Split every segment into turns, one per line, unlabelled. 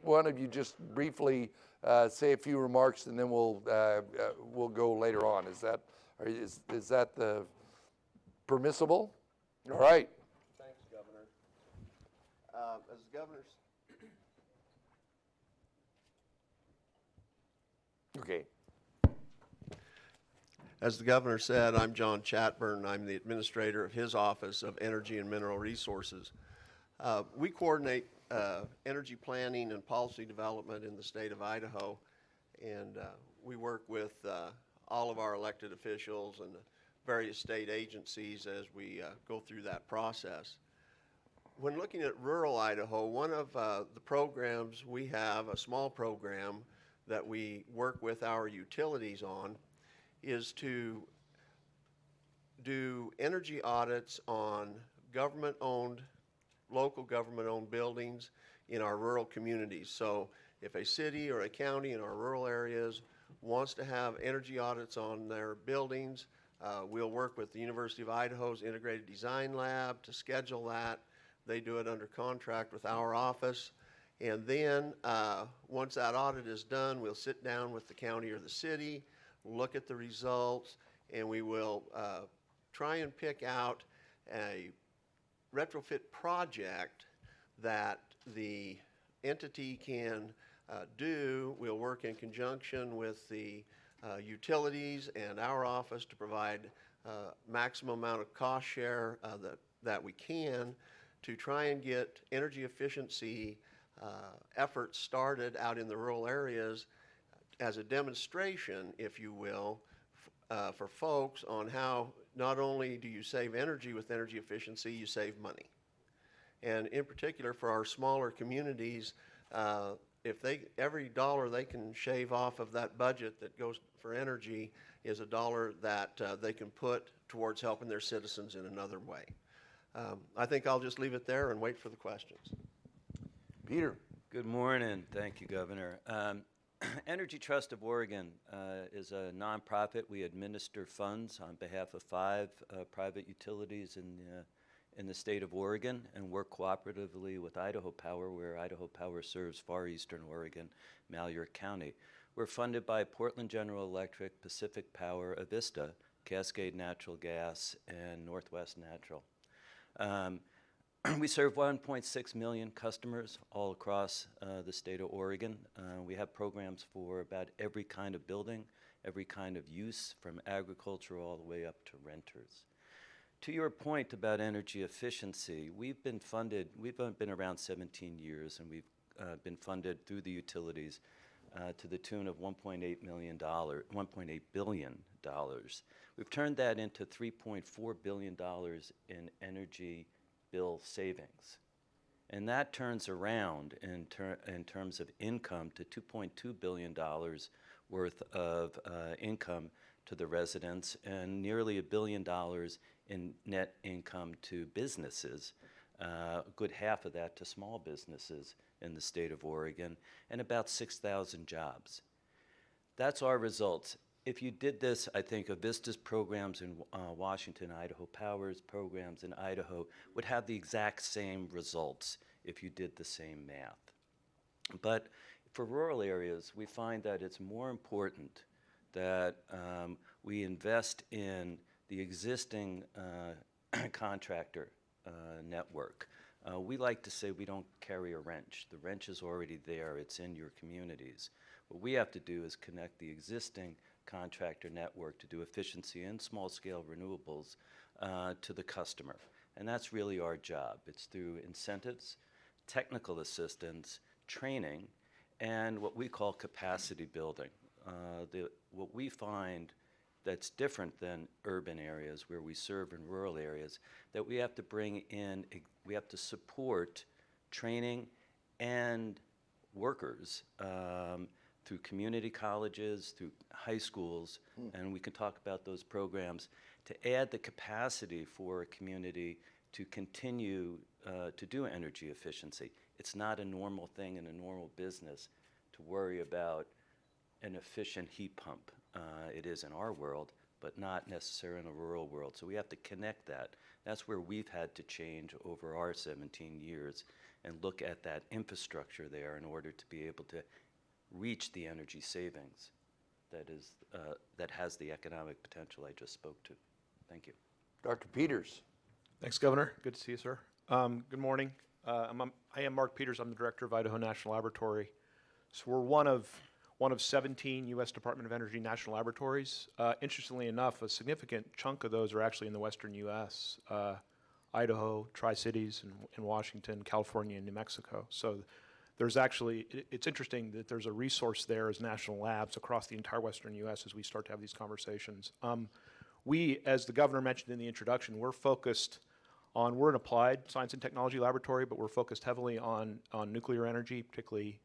one of you just briefly say a few remarks, and then we'll go later on. Is that the permissible? All right.
Thanks, Governor. As the governor's
Okay.
As the governor said, I'm John Chatburn. I'm the administrator of his Office of Energy and Mineral Resources. We coordinate energy planning and policy development in the state of Idaho, and we work with all of our elected officials and various state agencies as we go through that process. When looking at rural Idaho, one of the programs we have, a small program that we work with our utilities on, is to do energy audits on government-owned, local government-owned buildings in our rural communities. So if a city or a county in our rural areas wants to have energy audits on their buildings, we'll work with the University of Idaho's Integrated Design Lab to schedule that. They do it under contract with our office. And then once that audit is done, we'll sit down with the county or the city, look at the results, and we will try and pick out a retrofit project that the entity can do. We'll work in conjunction with the utilities and our office to provide maximum amount of cost share that we can to try and get energy efficiency efforts started out in the rural areas as a demonstration, if you will, for folks on how not only do you save energy with energy efficiency, you save money. And in particular for our smaller communities, if every dollar they can shave off of that budget that goes for energy is a dollar that they can put towards helping their citizens in another way. I think I'll just leave it there and wait for the questions.
Peter.
Good morning. Thank you, Governor. Energy Trust of Oregon is a nonprofit. We administer funds on behalf of 5 private utilities in the state of Oregon and work cooperatively with Idaho Power, where Idaho Power serves far eastern Oregon, Malheur County. We're funded by Portland General Electric, Pacific Power, Avista, Cascade Natural Gas, and Northwest Natural. We serve 1.6 million customers all across the state of Oregon. We have programs for about every kind of building, every kind of use, from agriculture all the way up to renters. To your point about energy efficiency, we've been around 17 years, and we've been funded through the utilities to the tune of $1.8 billion. We've turned that into $3.4 billion in energy bill savings. And that turns around in terms of income to $2.2 billion worth of income to the residents and nearly $1 billion in net income to businesses, a good half of that to small businesses in the state of Oregon, and about 6,000 jobs. That's our results. If you did this, I think Avista's programs in Washington, Idaho Power's programs in Idaho would have the exact same results if you did the same math. But for rural areas, we find that it's more important that we invest in the existing contractor network. We like to say we don't carry a wrench. The wrench is already there. It's in your communities. What we have to do is connect the existing contractor network to do efficiency and small-scale renewables to the customer. And that's really our job. It's through incentives, technical assistance, training, and what we call capacity building. What we find that's different than urban areas where we serve in rural areas, that we have to bring in, we have to support training and workers through community colleges, through high schools, and we can talk about those programs to add the capacity for a community to continue to do energy efficiency. It's not a normal thing in a normal business to worry about an efficient heat pump. It is in our world, but not necessarily in a rural world. So we have to connect that. That's where we've had to change over our 17 years and look at that infrastructure there in order to be able to reach the energy savings that has the economic potential I just spoke to. Thank you.
Dr. Peters.
Thanks, Governor. Good to see you, sir. Good morning. I am Mark Peters. I'm the director of Idaho National Laboratory. So we're one of 17 U.S. Department of Energy national laboratories. Interestingly enough, a significant chunk of those are actually in the western U.S. Idaho, Tri-Cities, and Washington, California, and New Mexico. So there's actually, it's interesting that there's a resource there as national labs across the entire western U.S. as we start to have these conversations. We, as the governor mentioned in the introduction, we're an applied science and technology laboratory, but we're focused heavily on nuclear energy, particularly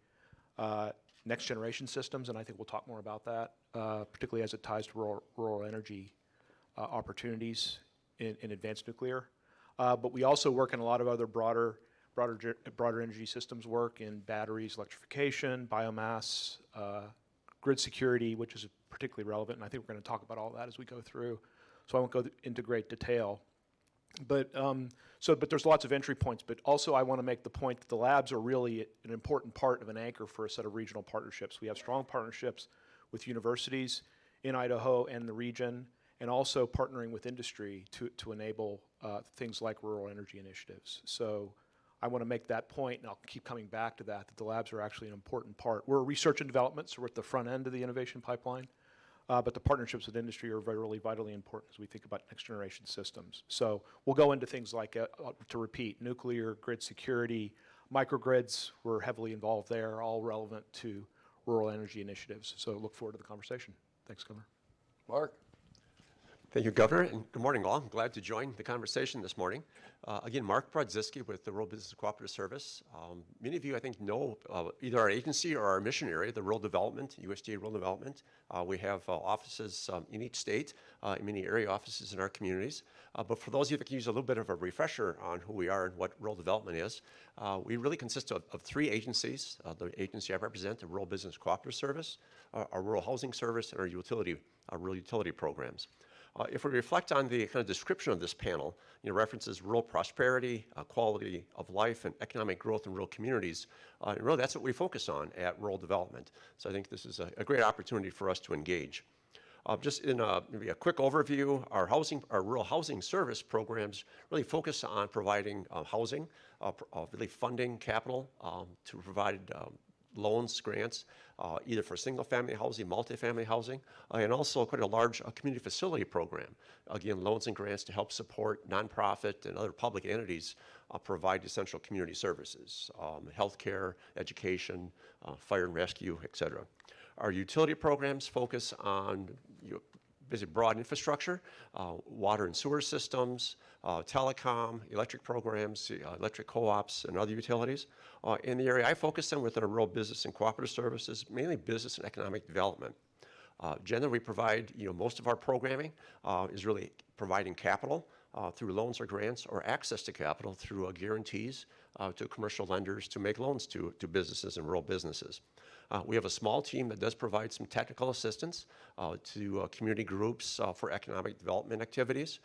next generation systems, and I think we'll talk more about that, particularly as it ties to rural energy opportunities in advanced nuclear. But we also work in a lot of other broader energy systems work in batteries, electrification, biomass, grid security, which is particularly relevant, and I think we're going to talk about all that as we go through. So I won't go into great detail. But there's lots of entry points, but also I want to make the point that the labs are really an important part of an anchor for a set of regional partnerships. We have strong partnerships with universities in Idaho and the region, and also partnering with industry to enable things like rural energy initiatives. So I want to make that point, and I'll keep coming back to that the labs are actually an important part. We're research and development, so we're at the front end of the innovation pipeline. But the partnerships with industry are really vitally important as we think about next generation systems. So we'll go into things like, to repeat, nuclear, grid security, microgrids, we're heavily involved there, all relevant to rural energy initiatives. So look forward to the conversation. Thanks, Governor.
Mark.
Thank you, Governor, and good morning all. I'm glad to join the conversation this morning. Again, Mark Brodziski with the Rural Business-Cooperative Service. Many of you, I think, know either our agency or our mission area, the Rural Development, USDA Rural Development. We have offices in each state, many area offices in our communities. But for those of you that can use a little bit of a refresher on who we are and what rural development is, we really consist of three agencies. The agency I represent, the Rural Business-Cooperative Service, our Rural Housing Service, and our rural utility programs. If we reflect on the kind of description of this panel, references rural prosperity, quality of life, and economic growth in rural communities, and really that's what we focus on at rural development. So I think this is a great opportunity for us to engage. Just in maybe a quick overview, our rural housing service programs really focus on providing housing, really funding capital to provide loans, grants, either for single-family housing, multifamily housing, and also quite a large community facility program. Again, loans and grants to help support nonprofit and other public entities provide essential community services, healthcare, education, fire and rescue, et cetera. Our utility programs focus on basically broad infrastructure, water and sewer systems, telecom, electric programs, electric co-ops, and other utilities. In the area I focus on within our rural business and cooperative services, mainly business and economic development. Generally, we provide, most of our programming is really providing capital through loans or grants, or access to capital through guarantees to commercial lenders to make loans to businesses and rural businesses. We have a small team that does provide some technical assistance to community groups for economic development activities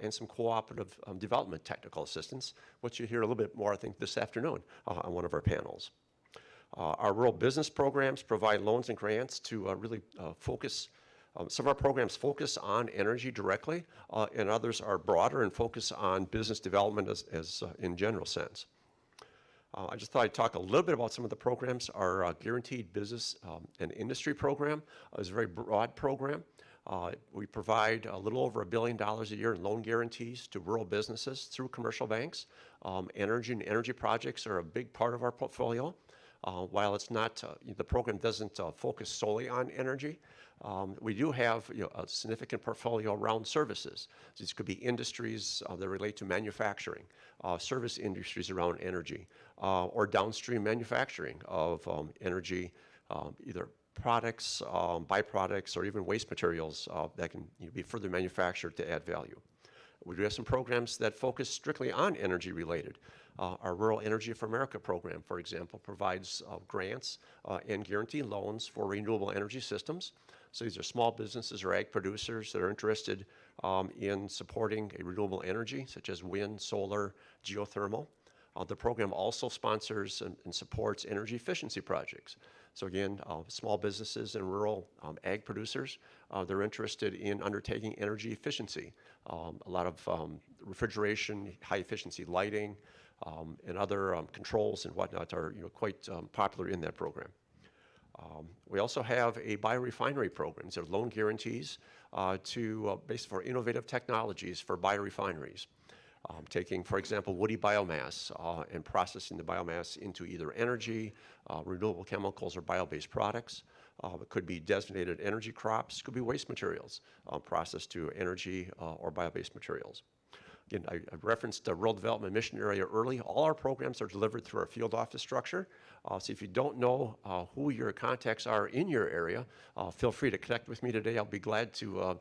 and some cooperative development technical assistance, which you'll hear a little bit more, I think, this afternoon on one of our panels. Our rural business programs provide loans and grants to really focus. Some of our programs focus on energy directly, and others are broader and focus on business development as in general sense. I just thought I'd talk a little bit about some of the programs. Our Guaranteed Business and Industry Program is a very broad program. We provide a little over $1 billion a year in loan guarantees to rural businesses through commercial banks. Energy and energy projects are a big part of our portfolio. While it's not, the program doesn't focus solely on energy, we do have a significant portfolio around services. So these could be industries that relate to manufacturing, service industries around energy, or downstream manufacturing of energy, either products, byproducts, or even waste materials that can be further manufactured to add value. We do have some programs that focus strictly on energy related. Our Rural Energy for America program, for example, provides grants and guarantee loans for renewable energy systems. So these are small businesses or ag producers that are interested in supporting a renewable energy, such as wind, solar, geothermal. The program also sponsors and supports energy efficiency projects. So again, small businesses and rural ag producers, they're interested in undertaking energy efficiency. A lot of refrigeration, high efficiency lighting, and other controls and whatnot are quite popular in that program. We also have a biorefinery programs. They're loan guarantees based for innovative technologies for biorefineries. Taking, for example, woody biomass and processing the biomass into either energy, renewable chemicals, or bio-based products. It could be designated energy crops, could be waste materials processed to energy or bio-based materials. Again, I referenced the rural development mission area early. All our programs are delivered through our field office structure. So if you don't know who your contacts are in your area, feel free to connect with me today. I'll be glad to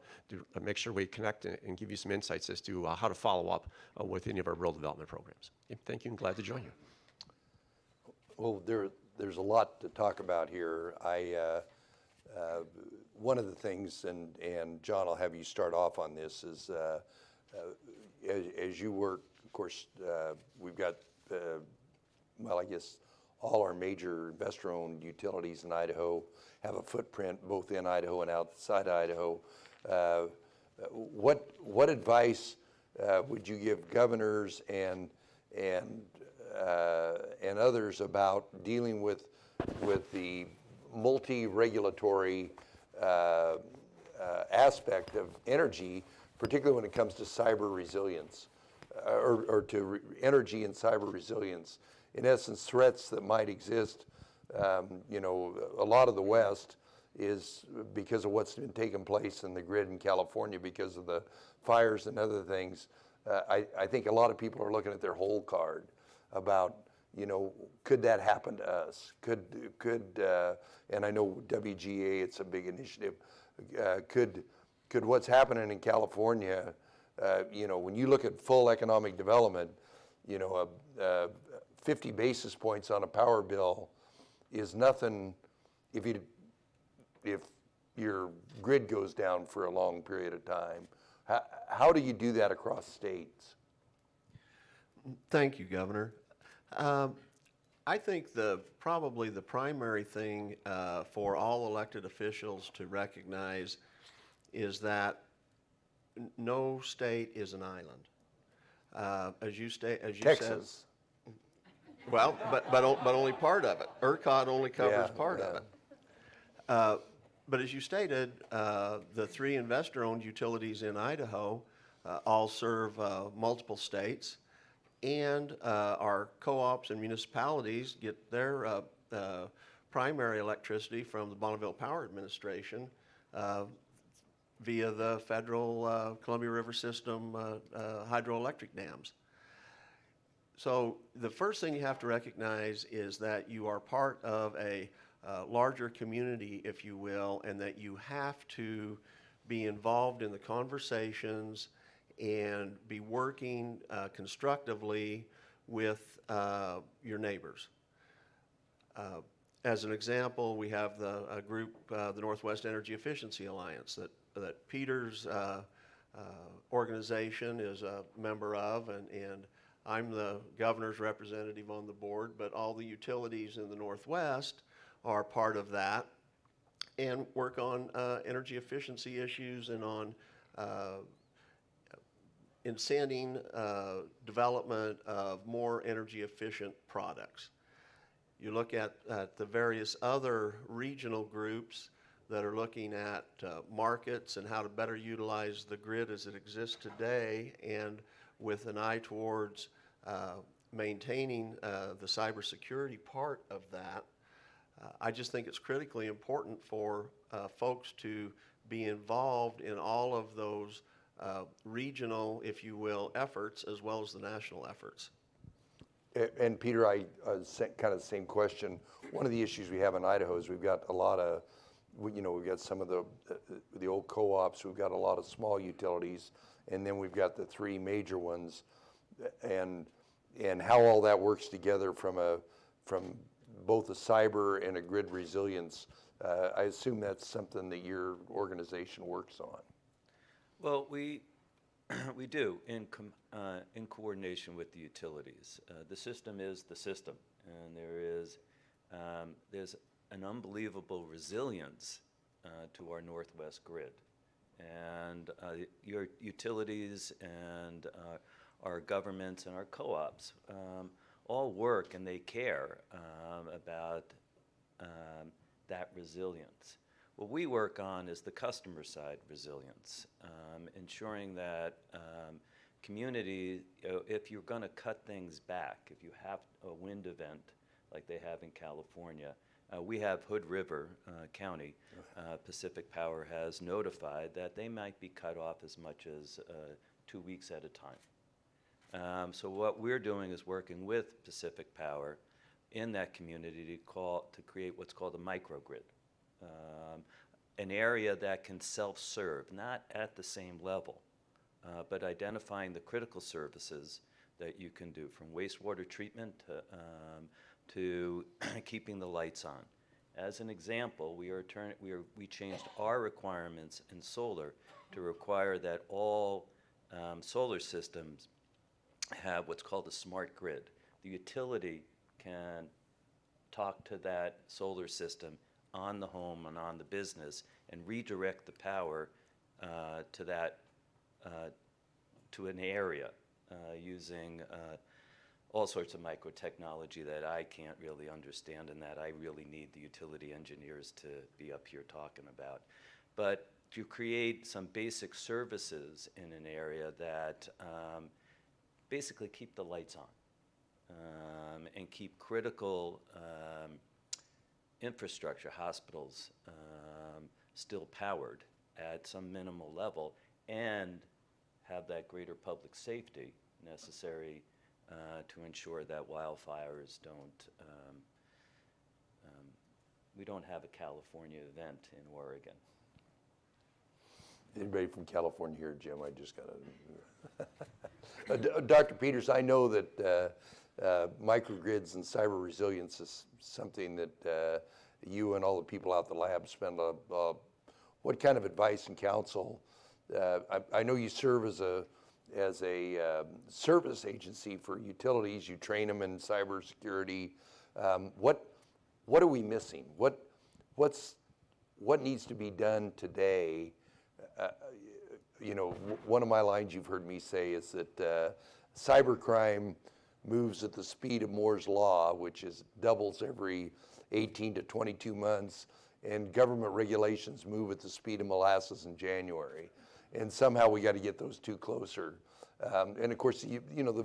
make sure we connect and give you some insights as to how to follow up with any of our rural development programs. Thank you and glad to join you.
Well, there's a lot to talk about here. One of the things, and John, I'll have you start off on this, is as you work, of course, we've got, well, I guess all our major investor-owned utilities in Idaho have a footprint both in Idaho and outside Idaho. What advice would you give governors and others about dealing with the multi-regulatory aspect of energy, particularly when it comes to cyber resilience, or to energy and cyber resilience? In essence, threats that might exist. A lot of the West is because of what's been taking place in the grid in California because of the fires and other things. I think a lot of people are looking at their whole card about, could that happen to us? And I know WGA, it's a big initiative. Could what's happening in California, when you look at full economic development, 50 basis points on a power bill is nothing if your grid goes down for a long period of time. How do you do that across states?
Thank you, Governor. I think probably the primary thing for all elected officials to recognize is that no state is an island. As you
Texas.
said, well, but only part of it. ERCOT only covers part of it. But as you stated, the three investor-owned utilities in Idaho all serve multiple states, and our co-ops and municipalities get their primary electricity from the Bonneville Power Administration via the federal Columbia River System hydroelectric dams. So the first thing you have to recognize is that you are part of a larger community, if you will, and that you have to be involved in the conversations and be working constructively with your neighbors. As an example, we have a group, the Northwest Energy Efficiency Alliance, that Peter's organization is a member of, and I'm the governor's representative on the board, but all the utilities in the Northwest are part of that and work on energy efficiency issues and on incenting development of more energy efficient products. You look at the various other regional groups that are looking at markets and how to better utilize the grid as it exists today, and with an eye towards maintaining the cybersecurity part of that. I just think it's critically important for folks to be involved in all of those regional, if you will, efforts as well as the national efforts.
And Peter, kind of the same question. One of the issues we have in Idaho is we've got a lot of, we've got some of the old co-ops, we've got a lot of small utilities, and then we've got the three major ones, and how all that works together from both a cyber and a grid resilience. I assume that's something that your organization works on.
Well, we We do, in coordination with the utilities. The system is the system, and there's an unbelievable resilience to our Northwest grid. And your utilities and our governments and our co-ops all work and they care about that resilience. What we work on is the customer side resilience, ensuring that community, if you're going to cut things back, if you have a wind event like they have in California, we have Hood River County, Pacific Power has notified that they might be cut off as much as 2 weeks at a time. So what we're doing is working with Pacific Power in that community to create what's called a microgrid. An area that can self-serve, not at the same level, but identifying the critical services that you can do, from wastewater treatment to keeping the lights on. As an example, we changed our requirements in solar to require that all solar systems have what's called a smart grid. The utility can talk to that solar system on the home and on the business and redirect the power to an area using all sorts of micro technology that I can't really understand and that I really need the utility engineers to be up here talking about. But to create some basic services in an area that basically keep the lights on and keep critical infrastructure, hospitals, still powered at some minimal level, and have that greater public safety necessary to ensure that wildfires don't, we don't have a California event in Oregon.
Anybody from California here, Jim? I just got to. Dr. Peters, I know that microgrids and cyber resilience is something that you and all the people out the lab spend what kind of advice and counsel? I know you serve as a service agency for utilities. You train them in cybersecurity. What are we missing? What needs to be done today? One of my lines you've heard me say is that cybercrime moves at the speed of Moore's law, which doubles every 18 to 22 months, and government regulations move at the speed of molasses in January. And somehow we got to get those two closer. And of course, the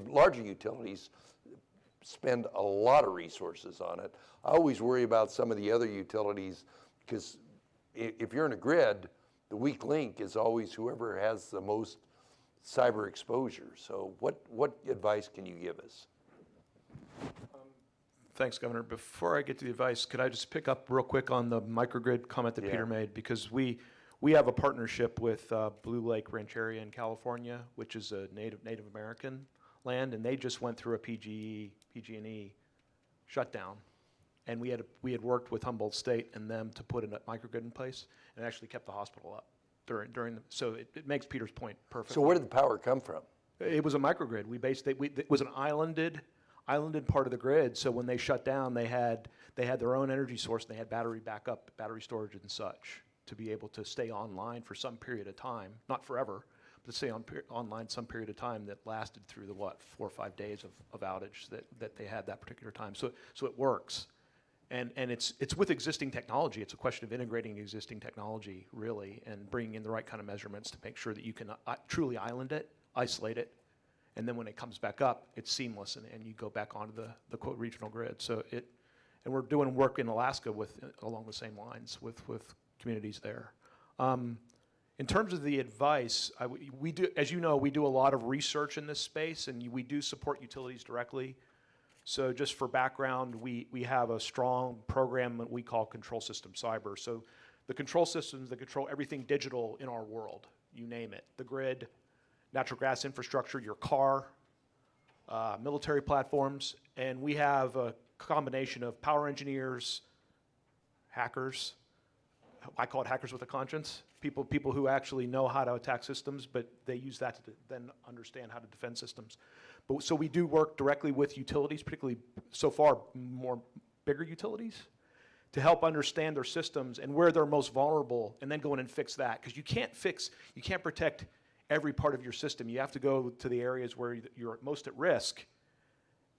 larger utilities spend a lot of resources on it. I always worry about some of the other utilities because if you're in a grid, the weak link is always whoever has the most cyber exposure. So what advice can you give us?
Thanks, Governor. Before I get to the advice, could I just pick up real quick on the microgrid comment that Peter made? Because we have a partnership with Blue Lake Rancheria in California, which is a Native American land, and they just went through a PG&E shutdown. And we had worked with Humboldt State and them to put a microgrid in place, and actually kept the hospital up during the. So it makes Peter's point perfect.
So where did the power come from?
It was a microgrid. It was an islanded part of the grid. So when they shut down, they had their own energy source. And they had battery backup, battery storage, and such to be able to stay online for some period of time, not forever, but stay online some period of time that lasted through the 4 or 5 days of outage that they had that particular time. So it works. And it's with existing technology. It's a question of integrating existing technology, really, and bringing in the right kind of measurements to make sure that you can truly island it, isolate it, and then when it comes back up, it's seamless, and you go back onto the quote regional grid. So and we're doing work in Alaska along the same lines with communities there. In terms of the advice, we do, as you know, we do a lot of research in this space, and we do support utilities directly. So just for background, we have a strong program that we call Control System Cyber. So the control systems that control everything digital in our world, you name it, the grid, natural gas infrastructure, your car, military platforms, and we have a combination of power engineers, hackers, I call it hackers with a conscience, people who actually know how to attack systems, but they use that to then understand how to defend systems. But so we do work directly with utilities, particularly so far more bigger utilities, to help understand their systems and where they're most vulnerable, and then go in and fix that. Because you can't protect every part of your system. You have to go to the areas where you're most at risk,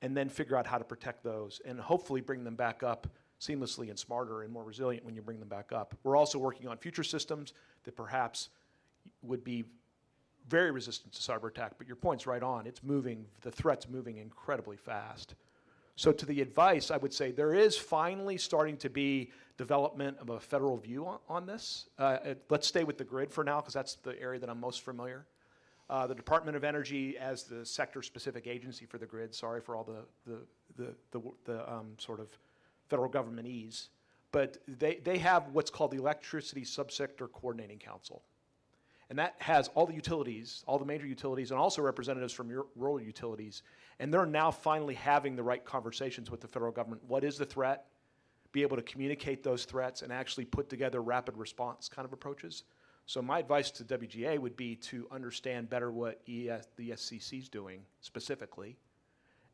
and then figure out how to protect those, and hopefully bring them back up seamlessly and smarter and more resilient when you bring them back up. We're also working on future systems that perhaps would be very resistant to cyber attack, but your point's right on. It's moving, the threat's moving incredibly fast. So to the advice, I would say there is finally starting to be development of a federal view on this. Let's stay with the grid for now, because that's the area that I'm most familiar. The Department of Energy, as the sector-specific agency for the grid, sorry for all the sort of federal governmentese, but they have what's called the Electricity Subsector Coordinating Council. And that has all the utilities, all the major utilities, and also representatives from rural utilities. And they're now finally having the right conversations with the federal government. What is the threat? Be able to communicate those threats and actually put together rapid response kind of approaches. So my advice to WGA would be to understand better what the SCC is doing specifically,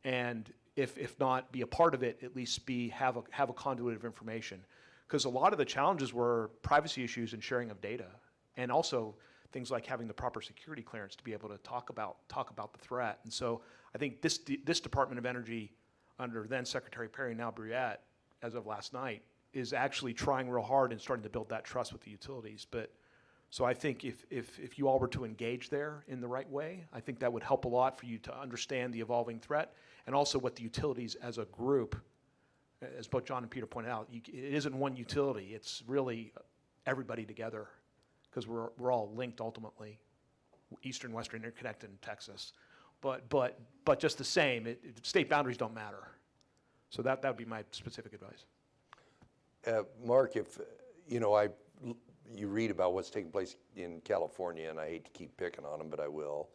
and if not be a part of it, at least have a conduit of information. Because a lot of the challenges were privacy issues and sharing of data, and also things like having the proper security clearance to be able to talk about the threat. And so I think this Department of Energy, under then Secretary Perry, now Briette, as of last night, is actually trying real hard and starting to build that trust with the utilities. But so I think if you all were to engage there in the right way, I think that would help a lot for you to understand the evolving threat, and also what the utilities as a group, as both John and Peter pointed out, it isn't one utility, it's really everybody together, because we're all linked ultimately, eastern, western, interconnected in Texas. But just the same, state boundaries don't matter. So that would be my specific advice.
Mark, if you read about what's taking place in California, and I hate to keep picking on them, but I will.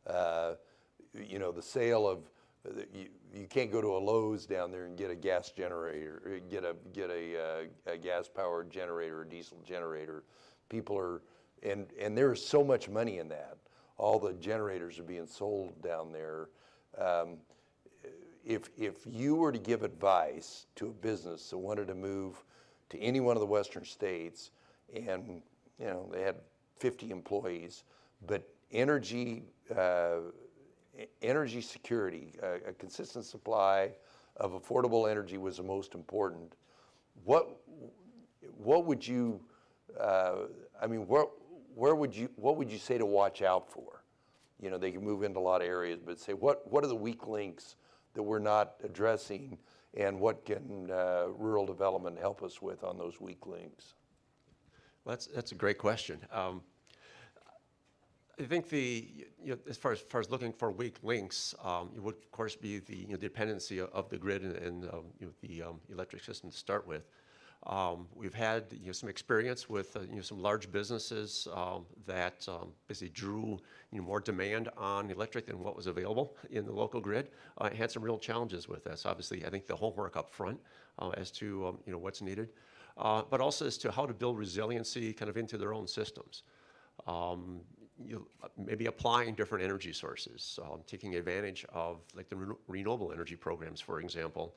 The sale of you can't go to a Lowe's down there and get a gas generator, get a gas-powered generator or diesel generator. People are, and there is so much money in that. All the generators are being sold down there. If you were to give advice to a business that wanted to move to any one of the western states, and they had 50 employees, but energy security, a consistent supply of affordable energy was the most important. What would you what would you say to watch out for? They can move into a lot of areas, but say what are the weak links that we're not addressing, and what can rural development help us with on those weak links?
Well, that's a great question. I think as far as looking for weak links, it would of course be the dependency of the grid and the electric system to start with. We've had some experience with some large businesses that basically drew more demand on electric than what was available in the local grid. Had some real challenges with this. Obviously, I think the homework up front as to what's needed, but also as to how to build resiliency kind of into their own systems. Maybe applying different energy sources, taking advantage of like the renewable energy programs, for example.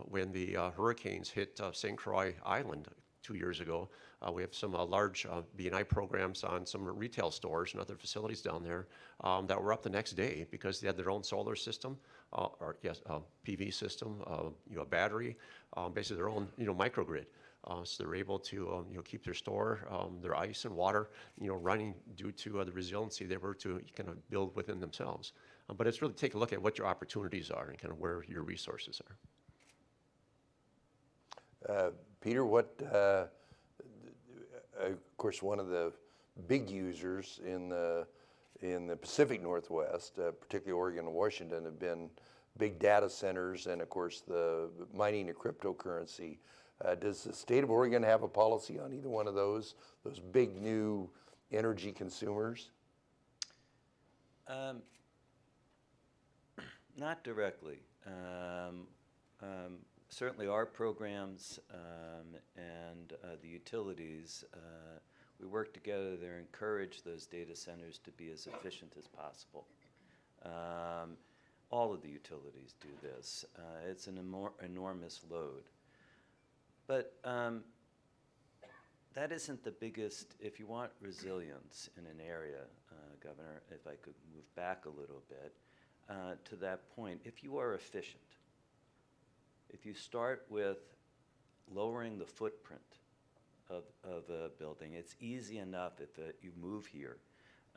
When the hurricanes hit St. Croix Island 2 years ago, we have some large B&I programs on some retail stores and other facilities down there that were up the next day because they had their own solar system, PV system, a battery, basically their own microgrid. So they're able to keep their store, their ice and water running due to the resiliency they were to kind of build within themselves. But it's really take a look at what your opportunities are and kind of where your resources are.
Peter, of course, one of the big users in the Pacific Northwest, particularly Oregon and Washington, have been big data centers and, of course, the mining of cryptocurrency. Does the state of Oregon have a policy on either one of those big new energy consumers?
Not directly. Certainly our programs and the utilities, we work together to encourage those data centers to be as efficient as possible. All of the utilities do this. It's an enormous load. But that isn't the biggest. If you want resilience in an area, Governor, if I could move back a little bit to that point, if you are efficient, if you start with lowering the footprint of a building, it's easy enough if you move here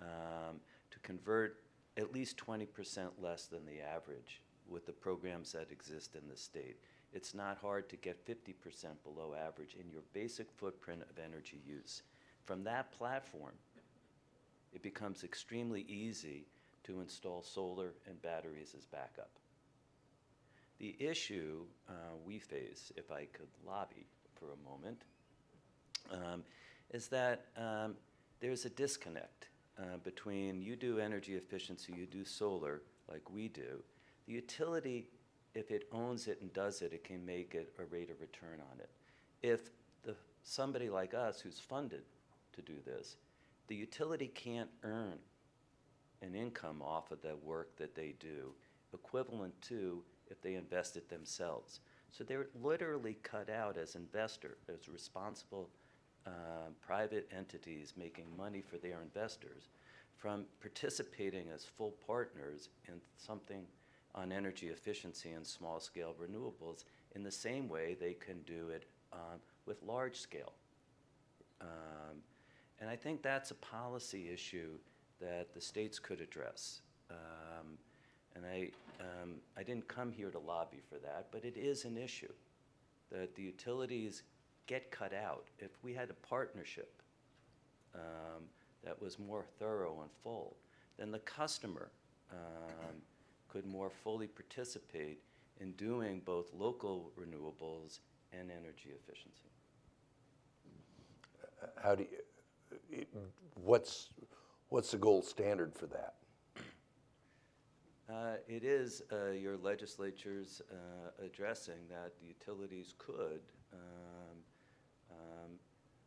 to convert at least 20% less than the average with the programs that exist in the state. It's not hard to get 50% below average in your basic footprint of energy use. From that platform, it becomes extremely easy to install solar and batteries as backup. The issue we face, if I could lobby for a moment, is that there's a disconnect between you do energy efficiency, you do solar like we do. The utility, if it owns it and does it, it can make it a rate of return on it. If somebody like us who's funded to do this, the utility can't earn an income off of the work that they do, equivalent to if they invest it themselves. So they're literally cut out as investor, as responsible private entities making money for their investors from participating as full partners in something on energy efficiency and small-scale renewables in the same way they can do it with large-scale. And I think that's a policy issue that the states could address. And I didn't come here to lobby for that, but it is an issue that the utilities get cut out. If we had a partnership that was more thorough and full, then the customer could more fully participate in doing both local renewables and energy efficiency.
How do you, what's the gold standard for that?
It is your legislature's addressing that the utilities could,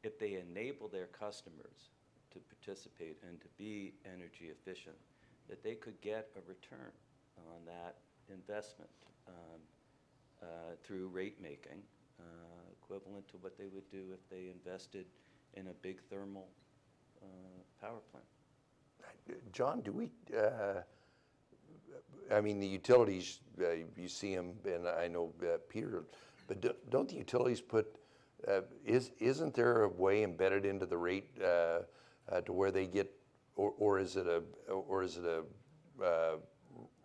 if they enable their customers to participate and to be energy efficient, that they could get a return on that investment through rate making, equivalent to what they would do if they invested in a big thermal power plant.
John, do we, I mean, the utilities, you see them, and I know Peter, but don't the utilities put, isn't there a way embedded into the rate to where they get, or is it a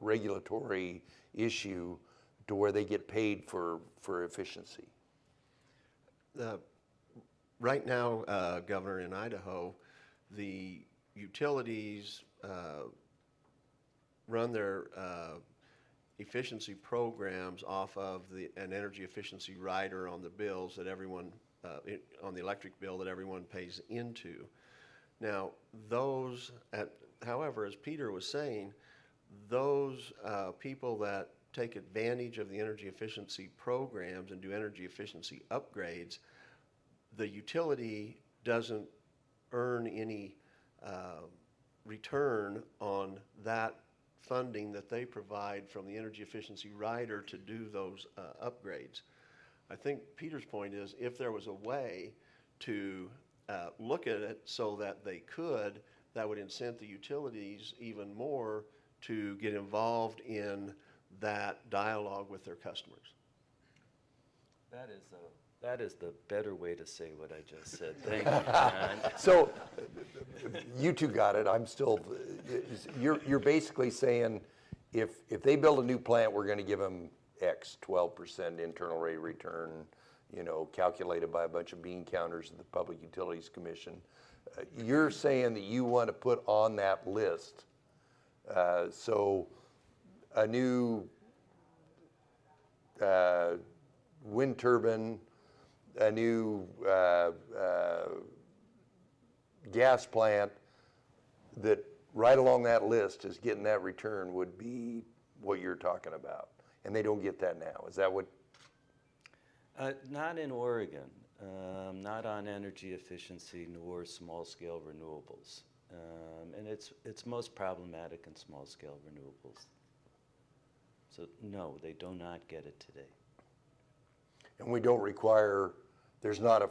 regulatory issue to where they get paid for efficiency?
Right now, Governor, in Idaho, the utilities run their efficiency programs off of an energy efficiency rider on the bills that everyone, on the electric bill that everyone pays into. Now, however, as Peter was saying, those people that take advantage of the energy efficiency programs and do energy efficiency upgrades, the utility doesn't earn any return on that funding that they provide from the energy efficiency rider to do those upgrades. I think Peter's point is if there was a way to look at it so that they could, that would incent the utilities even more to get involved in that dialogue with their customers.
That is the better way to say what I just said. Thank you, John.
So, you two got it. I'm still, you're basically saying if they build a new plant, we're going to give them X, 12% internal rate of return, you know, calculated by a bunch of bean counters at the Public Utilities Commission. You're saying that you want to put on that list, so a new wind turbine, a new gas plant, that right along that list is getting that return would be what you're talking about. And they don't get that now. Is that what?
Not in Oregon. not on energy efficiency nor small-scale renewables. And it's most problematic in small-scale renewables. So no, they do not get it today.
And we don't require, there's not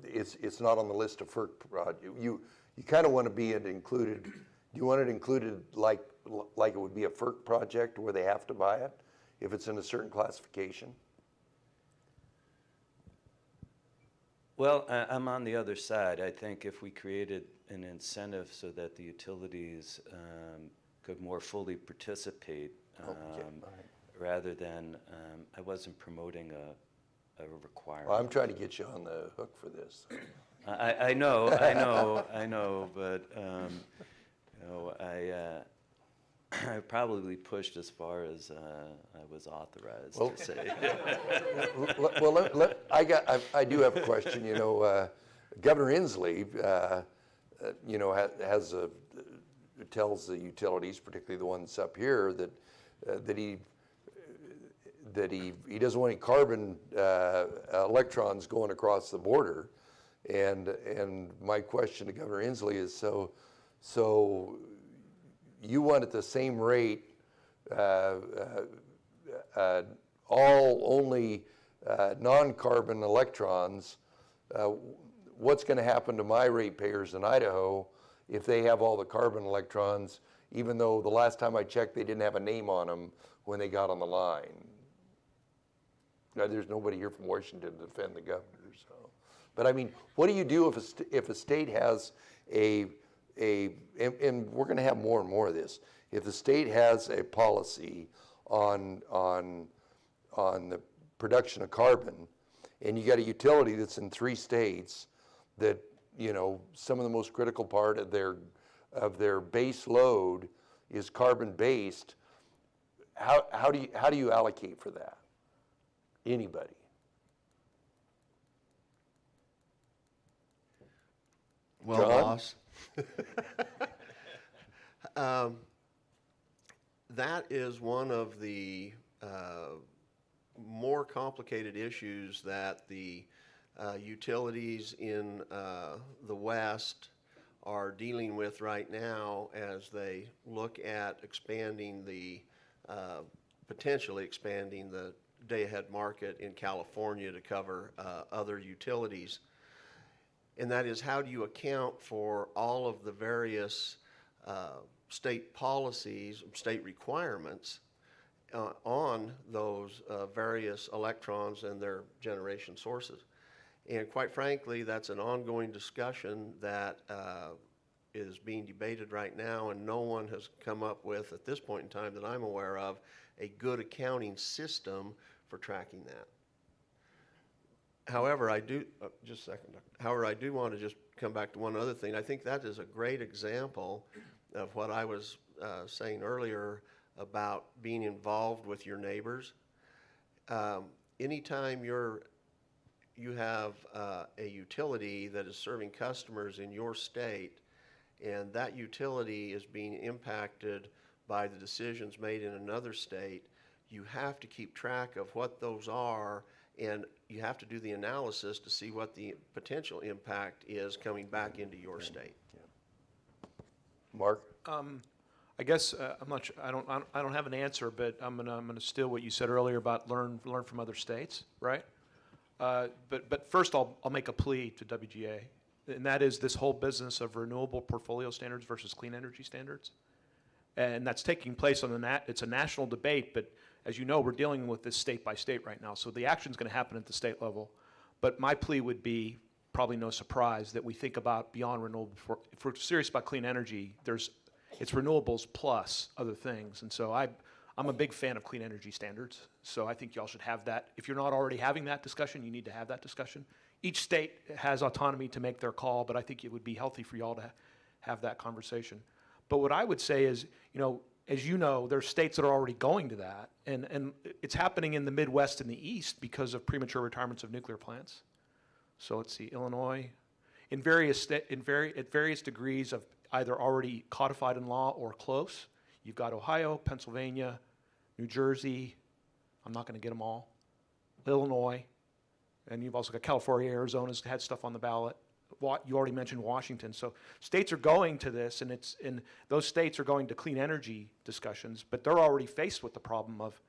it's not on the list of FERC projects. You kind of want to be included, do you want it included like it would be a FERC project where they have to buy it if it's in a certain classification?
Well, I'm on the other side. I think if we created an incentive so that the utilities could more fully participate,
Okay, all right.
rather than, I wasn't promoting a requirement.
Well, I'm trying to get you on the hook for this.
I know, but you know, I probably pushed as far as I was authorized
Well,
to say.
Well, I do have a question. You know, Governor Inslee, you know, tells the utilities, particularly the ones up here, that he doesn't want any carbon electrons going across the border. And my question to Governor Inslee is, so you want at the same rate all only non-carbon electrons. What's going to happen to my ratepayers in Idaho if they have all the carbon electrons, even though the last time I checked they didn't have a name on them when they got on the line? Now, there's nobody here from Washington to defend the governor. So, but I mean, what do you do if a state has and we're going to have more and more of this. If the state has a policy on the production of carbon, and you got a utility that's in 3 states that, you know, some of the most critical part of their base load is carbon based, how do you allocate for that? Anybody?
Well,
John?
boss. That is one of the more complicated issues that the utilities in the West are dealing with right now as they look at expanding potentially expanding the day-ahead market in California to cover other utilities. And that is, how do you account for all of the various state policies, state requirements on those various electrons and their generation sources? And quite frankly, that's an ongoing discussion that is being debated right now, and no one has come up with, at this point in time that I'm aware of, a good accounting system for tracking that. However, I do, just a second. However, I do want to just come back to one other thing. I think that is a great example of what I was saying earlier about being involved with your neighbors. Anytime you have a utility that is serving customers in your state, and that utility is being impacted by the decisions made in another state, you have to keep track of what those are, and you have to do the analysis to see what the potential impact is coming back into your state.
Mark?
I guess I don't have an answer, but I'm gonna steal what you said earlier about learn from other states, right? But first I'll make a plea to WGA, and that is this whole business of renewable portfolio standards versus clean energy standards, and that's taking place on it's a national debate, but as you know, we're dealing with this state by state right now, so the action's going to happen at the state level. But my plea would be, probably no surprise, that we think about beyond renewable. If we're serious about clean energy, it's renewables plus other things, and so I'm a big fan of clean energy standards, so I think y'all should have that. If you're not already having that discussion, you need to have that discussion. Each state has autonomy to make their call, but I think it would be healthy for y'all to have that conversation. But what I would say is, you know, as you know, there's states that are already going to that, and it's happening in the Midwest and the East because of premature retirements of nuclear plants. So let's see, Illinois, at various degrees of either already codified in law or close. You've got Ohio, Pennsylvania, New Jersey, I'm not going to get them all, Illinois, And you've also got California, Arizona's had stuff on the ballot. You already mentioned Washington. So states are going to this, and those states are going to clean energy discussions, but they're already faced with the problem of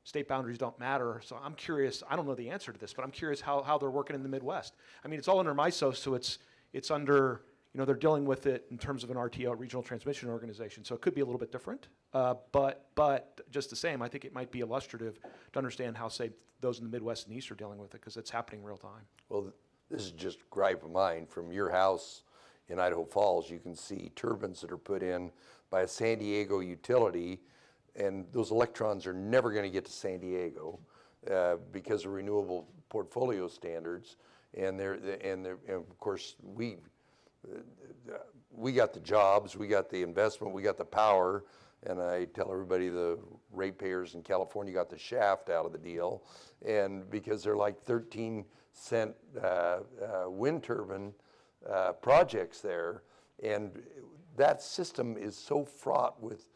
state boundaries don't matter. So I'm curious, I don't know the answer to this, but I'm curious how they're working in the Midwest. I mean, it's all under MISO, so it's under, they're dealing with it in terms of an RTO, Regional Transmission Organization. So it could be a little bit different, but just the same, I think it might be illustrative to understand how, say, those in the Midwest and East are dealing with it, because it's happening real time.
Well, this is just a gripe of mine. From your house in Idaho Falls, you can see turbines that are put in by a San Diego utility, and those electrons are never going to get to San Diego because of renewable portfolio standards. And and of course, we got the jobs, we got the investment, we got the power, and I tell everybody the ratepayers in California got the shaft out of the deal, and because they're like 13-cent wind turbine projects there, and that system is so fraught with,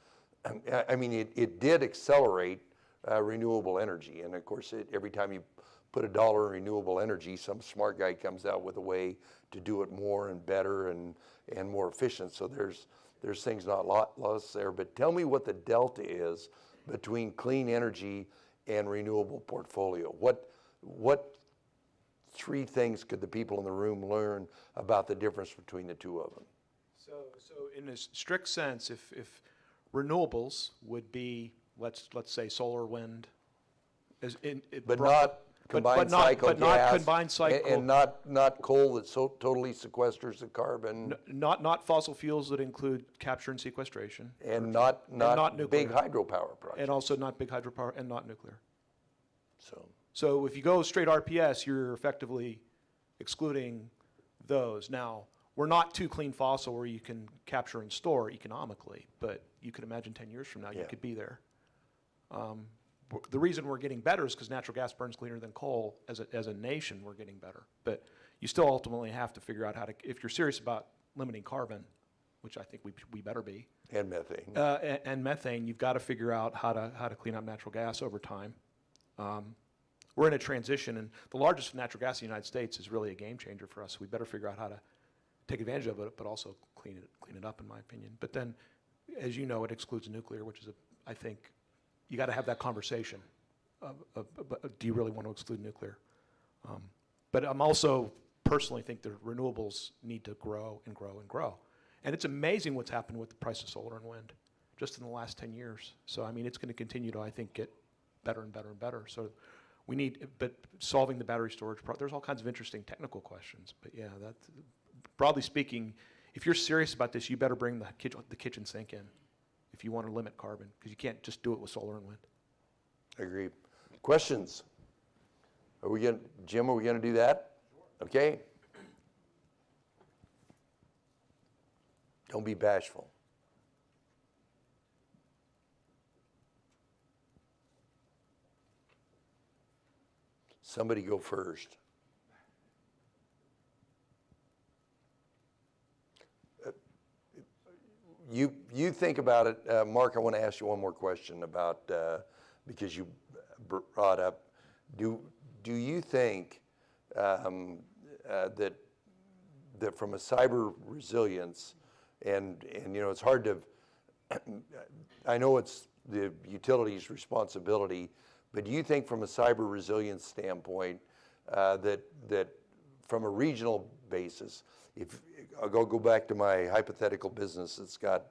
I mean, it did accelerate renewable energy, and of course, every time you put a dollar in renewable energy, some smart guy comes out with a way to do it more and better and more efficient. So there's things not lost there. But tell me what the delta is between clean energy and renewable portfolio. What three things could the people in the room learn about the difference between the two of them?
So in a strict sense, if renewables would be, let's say solar, wind,
But not combined cycle
but
gas,
not combined cycle,
and not coal that so totally sequesters the carbon,
not fossil fuels that include capture and sequestration,
and not
nuclear.
big hydropower projects.
and also not big hydropower and not nuclear.
So
So if you go straight RPS, you're effectively excluding those. Now, we're not too clean fossil where you can capture and store economically, but you could imagine 10 years from now you
Yeah.
could be there. The reason we're getting better is because natural gas burns cleaner than coal. As a nation, we're getting better. But you still ultimately have to figure out how to, if you're serious about limiting carbon, which I think we better be,
and methane.
and methane, you've got to figure out how to clean up natural gas over time. We're in a transition, and the largest natural gas in the United States is really a game changer for us. We better figure out how to take advantage of it, but also clean it up, in my opinion. But then, as you know, it excludes nuclear, which is, I think, you got to have that conversation. Do you really want to exclude nuclear? But I'm also personally think that renewables need to grow and grow and grow. And it's amazing what's happened with the price of solar and wind just in the last 10 years. So, I mean, it's going to continue to, I think, get better and better and better. So we need, but solving the battery storage problem, there's all kinds of interesting technical questions. But yeah, broadly speaking, if you're serious about this, you better bring the kitchen sink in if you want to limit carbon, because you can't just do it with solar and wind.
I agree. Questions? Jim, are we going to do that? Sure. Okay. Don't be bashful. Somebody go first. You think about it, Mark. I want to ask you one more question about because you brought up. Do you think that from a cyber resilience, and it's hard to. I know it's the utility's responsibility, but do you think from a cyber resilience standpoint that from a regional basis, if I'll go back to my hypothetical business, it's got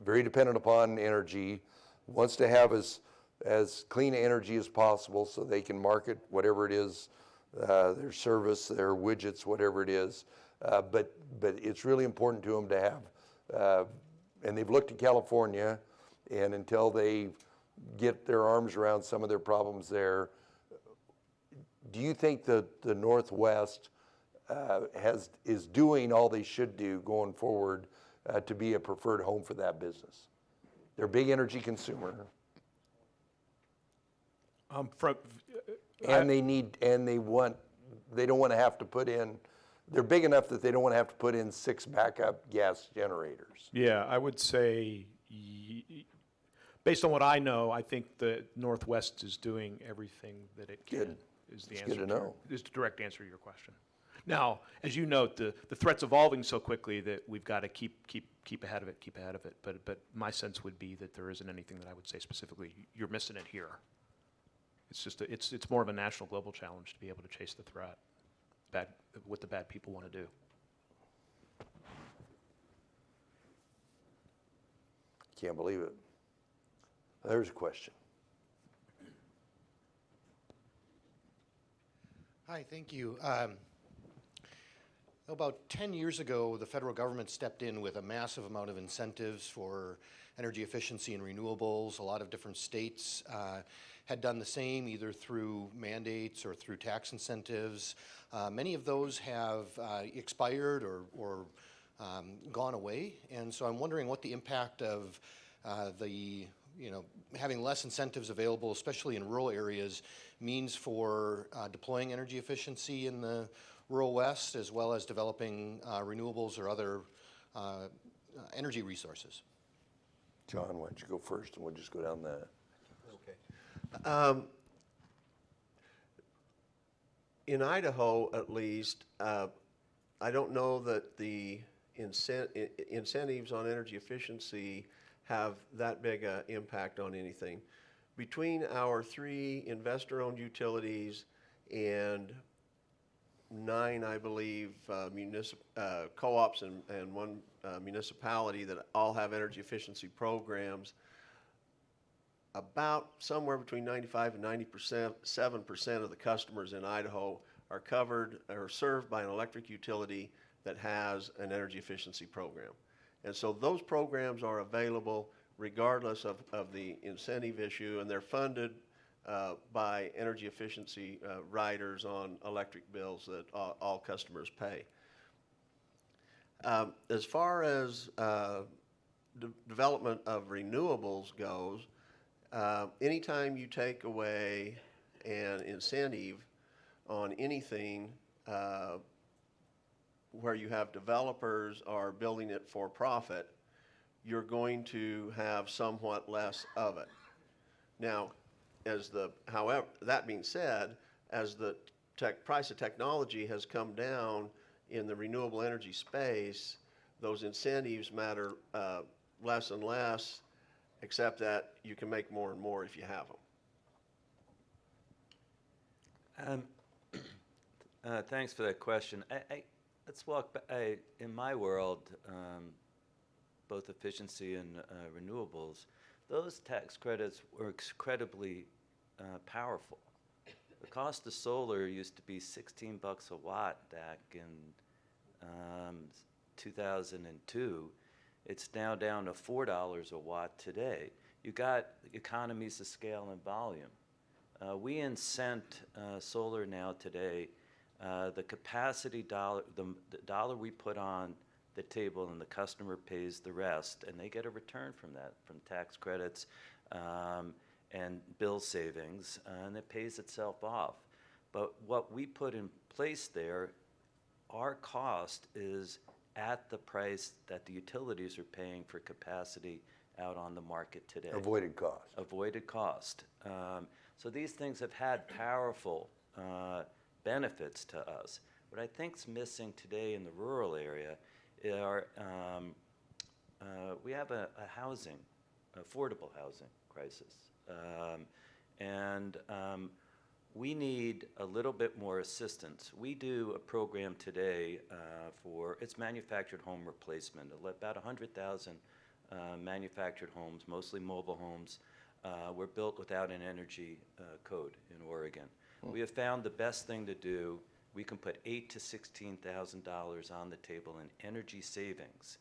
very dependent upon energy, wants to have as clean energy as possible so they can market whatever it is, their service, their widgets, whatever it is, but it's really important to them to have, and they've looked at California, and until they get their arms around some of their problems there, do you think that the Northwest is doing all they should do going forward to be a preferred home for that business? They're a big energy consumer, and they don't want to have to put in. They're big enough that they don't want to have to put in 6 backup gas generators.
Yeah, I would say, based on what I know, I think the Northwest is doing everything that it can.
Good.
is the
It's
answer.
good to know.
Is the direct answer to your question. Now, as you note, the threat's evolving so quickly that we've got to keep ahead of it, But my sense would be that there isn't anything that I would say specifically, you're missing it here. It's just, it's more of a national global challenge to be able to chase the threat, what the bad people want to do.
Can't believe it. There's a question.
Hi, thank you. About 10 years ago, the federal government stepped in with a massive amount of incentives for energy efficiency and renewables. A lot of different states had done the same, either through mandates or through tax incentives. Many of those have expired or gone away, and so I'm wondering what the impact of having less incentives available, especially in rural areas, means for deploying energy efficiency in the rural West, as well as developing renewables or other energy resources.
John, why don't you go first, and we'll just go down that.
Okay. In Idaho, at least, I don't know that the incentives on energy efficiency have that big an impact on anything. Between our 3 investor-owned utilities and 9, I believe, co-ops and 1 municipality that all have energy efficiency programs, about somewhere between 95 and 97% of the customers in Idaho are covered or served by an electric utility that has an energy efficiency program. And so those programs are available regardless of the incentive issue, and they're funded by energy efficiency riders on electric bills that all customers pay. As far as development of renewables goes, anytime you take away an incentive on anything where you have developers are building it for profit, you're going to have somewhat less of it. Now, however, that being said, as the price of technology has come down in the renewable energy space, those incentives matter less and less, except that you can make more and more if you have them.
Thanks for that question. Let's walk back. In my world, both efficiency and renewables, those tax credits were incredibly powerful. The cost of solar used to be $16 a watt back in 2002. It's now down to $4 a watt today. You got economies of scale and volume. We incent solar now today. The capacity dollar, the dollar we put on the table, and the customer pays the rest, and they get a return from that, from tax credits and bill savings, and it pays itself off. But what we put in place there, our cost is at the price that the utilities are paying for capacity out on the market today.
Avoided cost.
Avoided cost. So these things have had powerful benefits to us. What I think's missing today in the rural area are, we have a affordable housing crisis. We need a little bit more assistance. We do a program today it's manufactured home replacement. About 100,000 manufactured homes, mostly mobile homes, were built without an energy code in Oregon. We have found the best thing to do. We can put $8,000 to $16,000 on the table in energy savings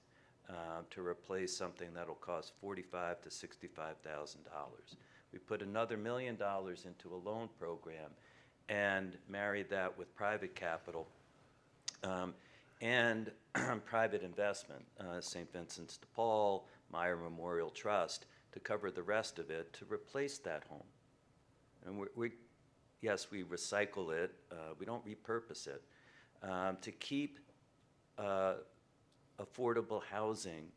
to replace something that'll cost $45,000 to $65,000. We put another $1 million into a loan program and married that with private capital and private investment, St. Vincent's de Paul, Meyer Memorial Trust, to cover the rest of it to replace that home. And yes, we recycle it. We don't repurpose it. To keep affordable housing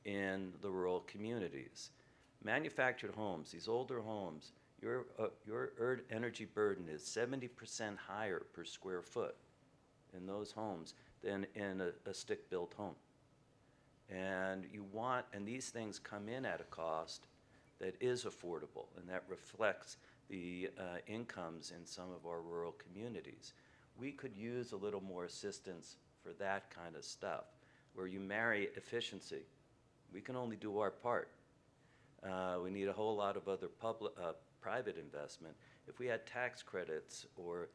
in the rural communities. Manufactured homes, these older homes, your energy burden is 70% higher per square foot in those homes than in a stick-built home. And these things come in at a cost that is affordable, and that reflects the incomes in some of our rural communities. We could use a little more assistance for that kind of stuff, where you marry efficiency. We can only do our part. We need a whole lot of other private investment. If we had tax credits or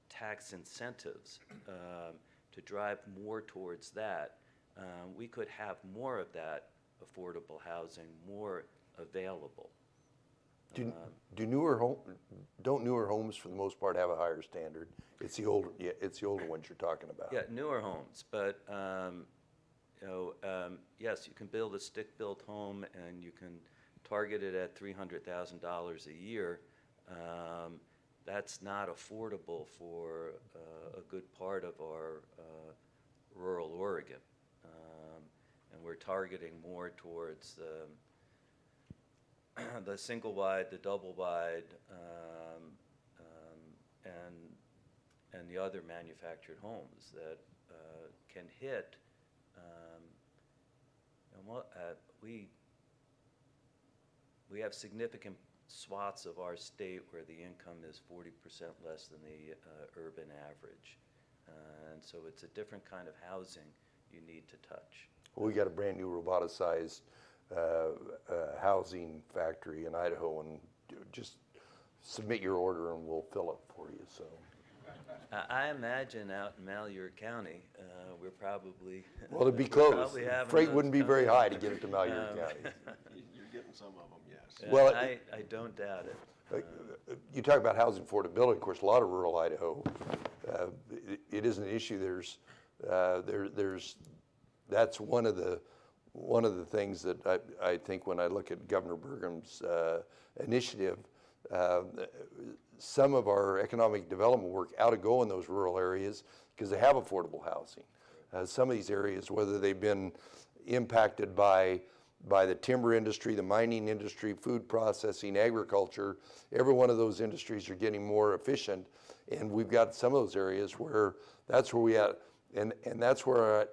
tax incentives to drive more towards that, we could have more of that affordable housing more available.
Don't newer homes for the most part have a higher standard? It's the older ones you're talking about.
Yeah, newer homes, but yes, you can build a stick-built home and you can target it at $300,000 a year. That's not affordable for a good part of our rural Oregon. And we're targeting more towards the single wide, the double wide, and the other manufactured homes that can hit. We have significant swaths of our state where the income is 40% less than the urban average. And so it's a different kind of housing you need to touch.
We got a brand new roboticized housing factory in Idaho, and just submit your order and we'll fill it for you. So
I imagine out in Malheur County, we're probably
well, it'd be close.
probably having
Freight
those
wouldn't be very
coming.
high to get it to Malheur County.
You're getting some of them, yes.
Well,
I don't doubt it.
You talk about housing affordability. Of course, a lot of rural Idaho, it is an issue. That's one of the things that I think when I look at Governor Burgum's initiative, some of our economic development work ought to go in those rural areas because they have affordable housing. Some of these areas, whether they've been impacted by the timber industry, the mining industry, food processing, agriculture, every one of those industries are getting more efficient. And we've got some of those areas where that's where we at, and that's where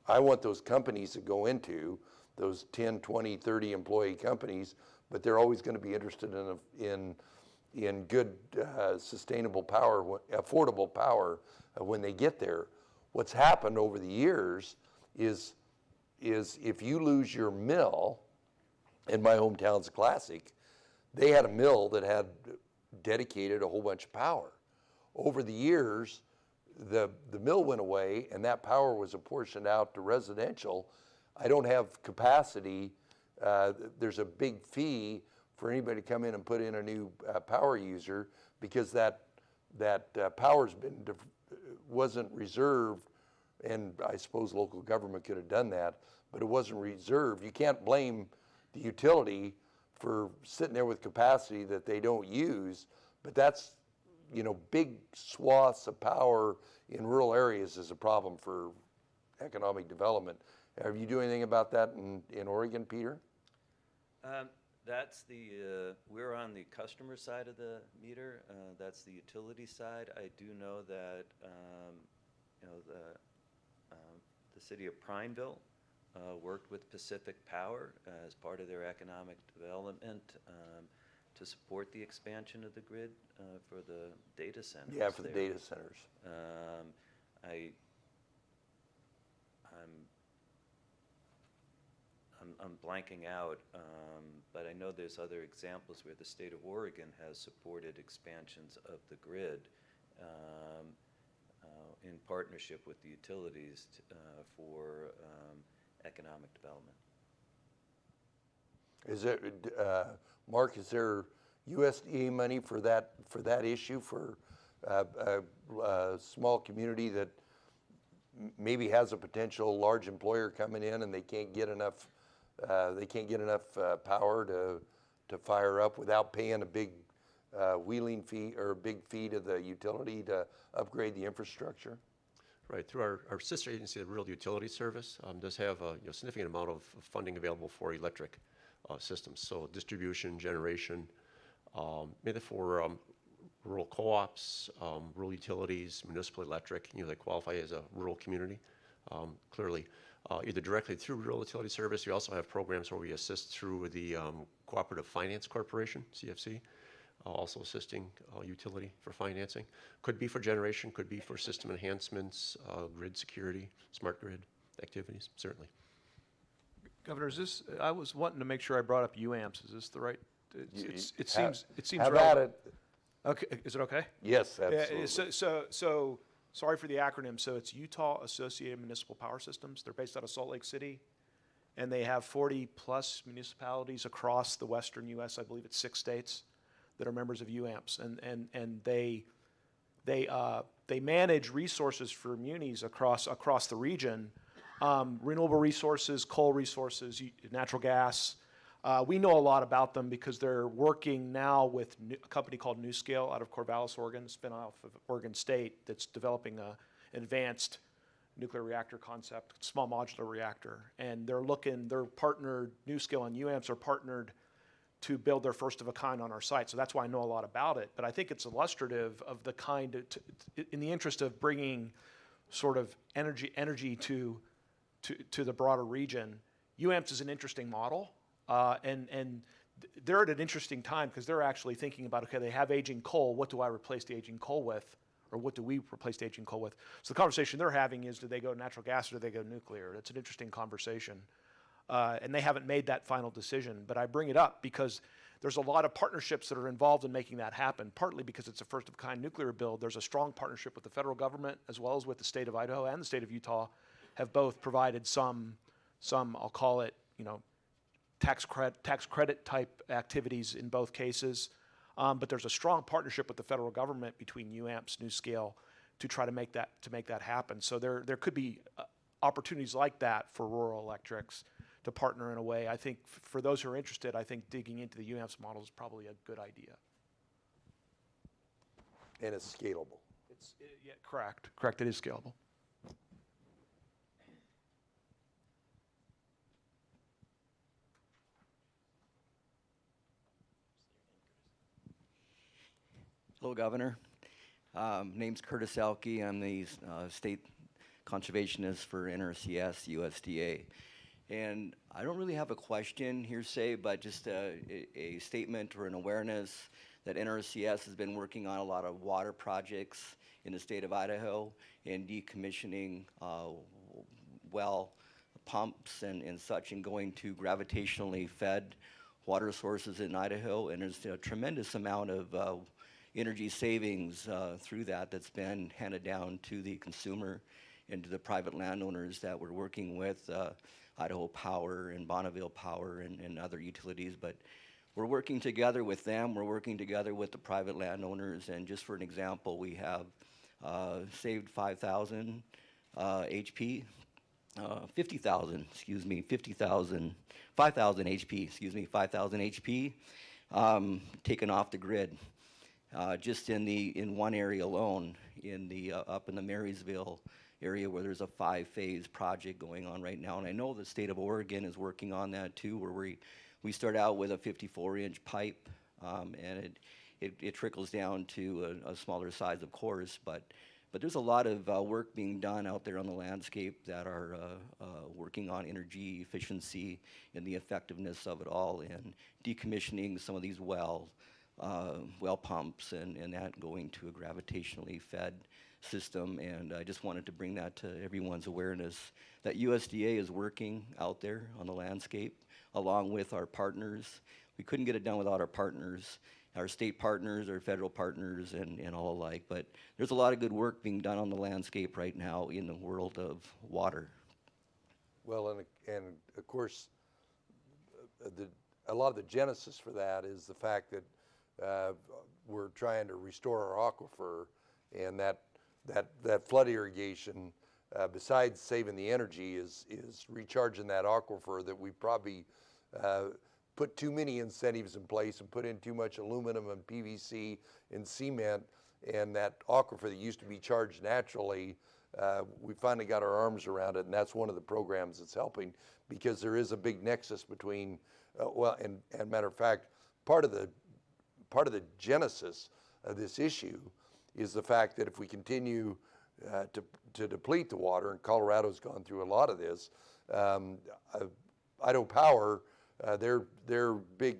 I want those companies to go into, those 10, 20, 30 employee companies, but they're always going to be interested in good, sustainable power, affordable power when they get there. What's happened over the years is if you lose your mill, and my hometown's classic, they had a mill that had dedicated a whole bunch of power. Over the years, the mill went away and that power was apportioned out to residential. I don't have capacity. There's a big fee for anybody to come in and put in a new power user because that power's wasn't reserved, and I suppose local government could have done that, but it wasn't reserved. You can't blame the utility for sitting there with capacity that they don't use, but that's, big swaths of power in rural areas is a problem for economic development. Have you doing anything about that in Oregon, Peter?
That's we're on the customer side of the meter. That's the utility side. I do know that, the city of Prineville worked with Pacific Power as part of their economic development to support the expansion of the grid for the data centers.
Yeah, for the data centers.
I'm blanking out, but I know there's other examples where the state of Oregon has supported expansions of the grid in partnership with the utilities for economic development.
Is there, Mark? Is there USDA money for that issue for a small community that maybe has a potential large employer coming in and they can't get enough power to fire up without paying a big wheeling fee or a big fee to the utility to upgrade the infrastructure?
Right, through our sister agency, the Rural Utility Service, does have a significant amount of funding available for electric systems, so distribution, generation, mainly for rural co-ops, rural utilities, municipal electric, they qualify as a rural community, clearly. Either directly through Rural Utility Service. We also have programs where we assist through the Cooperative Finance Corporation, CFC, also assisting utility for financing. Could be for generation, could be for system enhancements, grid security, smart grid activities, certainly.
Governor, I was wanting to make sure I brought up UAMPS. Is this the right? It seems
Have
relevant.
at it.
Okay, is it okay?
Yes,
Yeah,
absolutely.
so sorry for the acronym. So it's Utah Associated Municipal Power Systems. They're based out of Salt Lake City, and they have 40 plus municipalities across the western U.S. I believe it's 6 states that are members of UAMPS, and they manage resources for munis across the region, renewable resources, coal resources, natural gas. We know a lot about them because they're working now with a company called NuScale out of Corvallis, Oregon, spin-off of Oregon State, that's developing an advanced nuclear reactor concept, small modular reactor. And they're partnered, NuScale and UAMPS are partnered to build their first of a kind on our site. So that's why I know a lot about it. But I think it's illustrative of the kind of, in the interest of bringing sort of energy to the broader region. UAMPS is an interesting model. And they're at an interesting time because they're actually thinking about, okay, they have aging coal. What do I replace the aging coal with? Or what do we replace the aging coal with? So the conversation they're having is, do they go natural gas or do they go nuclear? It's an interesting conversation. And they haven't made that final decision. But I bring it up because there's a lot of partnerships that are involved in making that happen, partly because it's a first of kind nuclear build. There's a strong partnership with the federal government as well as with the state of Idaho and the state of Utah, have both provided some I'll call it, tax credit type activities in both cases. But there's a strong partnership with the federal government between UAMPS, NuScale, to try to make that happen. So there could be opportunities like that for rural electrics to partner in a way. I think for those who are interested, I think digging into the UAMPS model is probably a good idea.
And it's scalable.
Yeah, correct. It is scalable.
Hello, Governor. Name's Curtis Elke. I'm the state conservationist for NRCS USDA. And I don't really have a question hearsay, but just a statement or an awareness that NRCS has been working on a lot of water projects in the state of Idaho and decommissioning well pumps and such, and going to gravitationally fed water sources in Idaho. And there's a tremendous amount of energy savings through that's been handed down to the consumer and to the private landowners that we're working with, Idaho Power and Bonneville Power and other utilities. But we're working together with them, we're working together with the private landowners, and just for an example, we have saved 5,000 HP, 50,000 HP, taken off the grid. Just in one area alone, up in the Marysville area, where there's a 5-phase project going on right now. And I know the state of Oregon is working on that too, where we start out with a 54-inch pipe, and it trickles down to a smaller size, of course, but there's a lot of work being done out there on the landscape that are working on energy efficiency and the effectiveness of it all, and decommissioning some of these well pumps and that going to a gravitationally fed system. And I just wanted to bring that to everyone's awareness that USDA is working out there on the landscape along with our partners. We couldn't get it done without our partners, our state partners, our federal partners, and all alike. But there's a lot of good work being done on the landscape right now in the world of water.
Well, and of course, a lot of the genesis for that is the fact that we're trying to restore our aquifer, and that flood irrigation, besides saving the energy, is recharging that aquifer that we probably put too many incentives in place and put in too much aluminum and PVC and cement, and that aquifer that used to be charged naturally, we finally got our arms around it, and that's one of the programs that's helping, because there is a big nexus between, and matter of fact, part of part of the genesis of this issue is the fact that if we continue to deplete the water, and Colorado's gone through a lot of this, Idaho Power, their big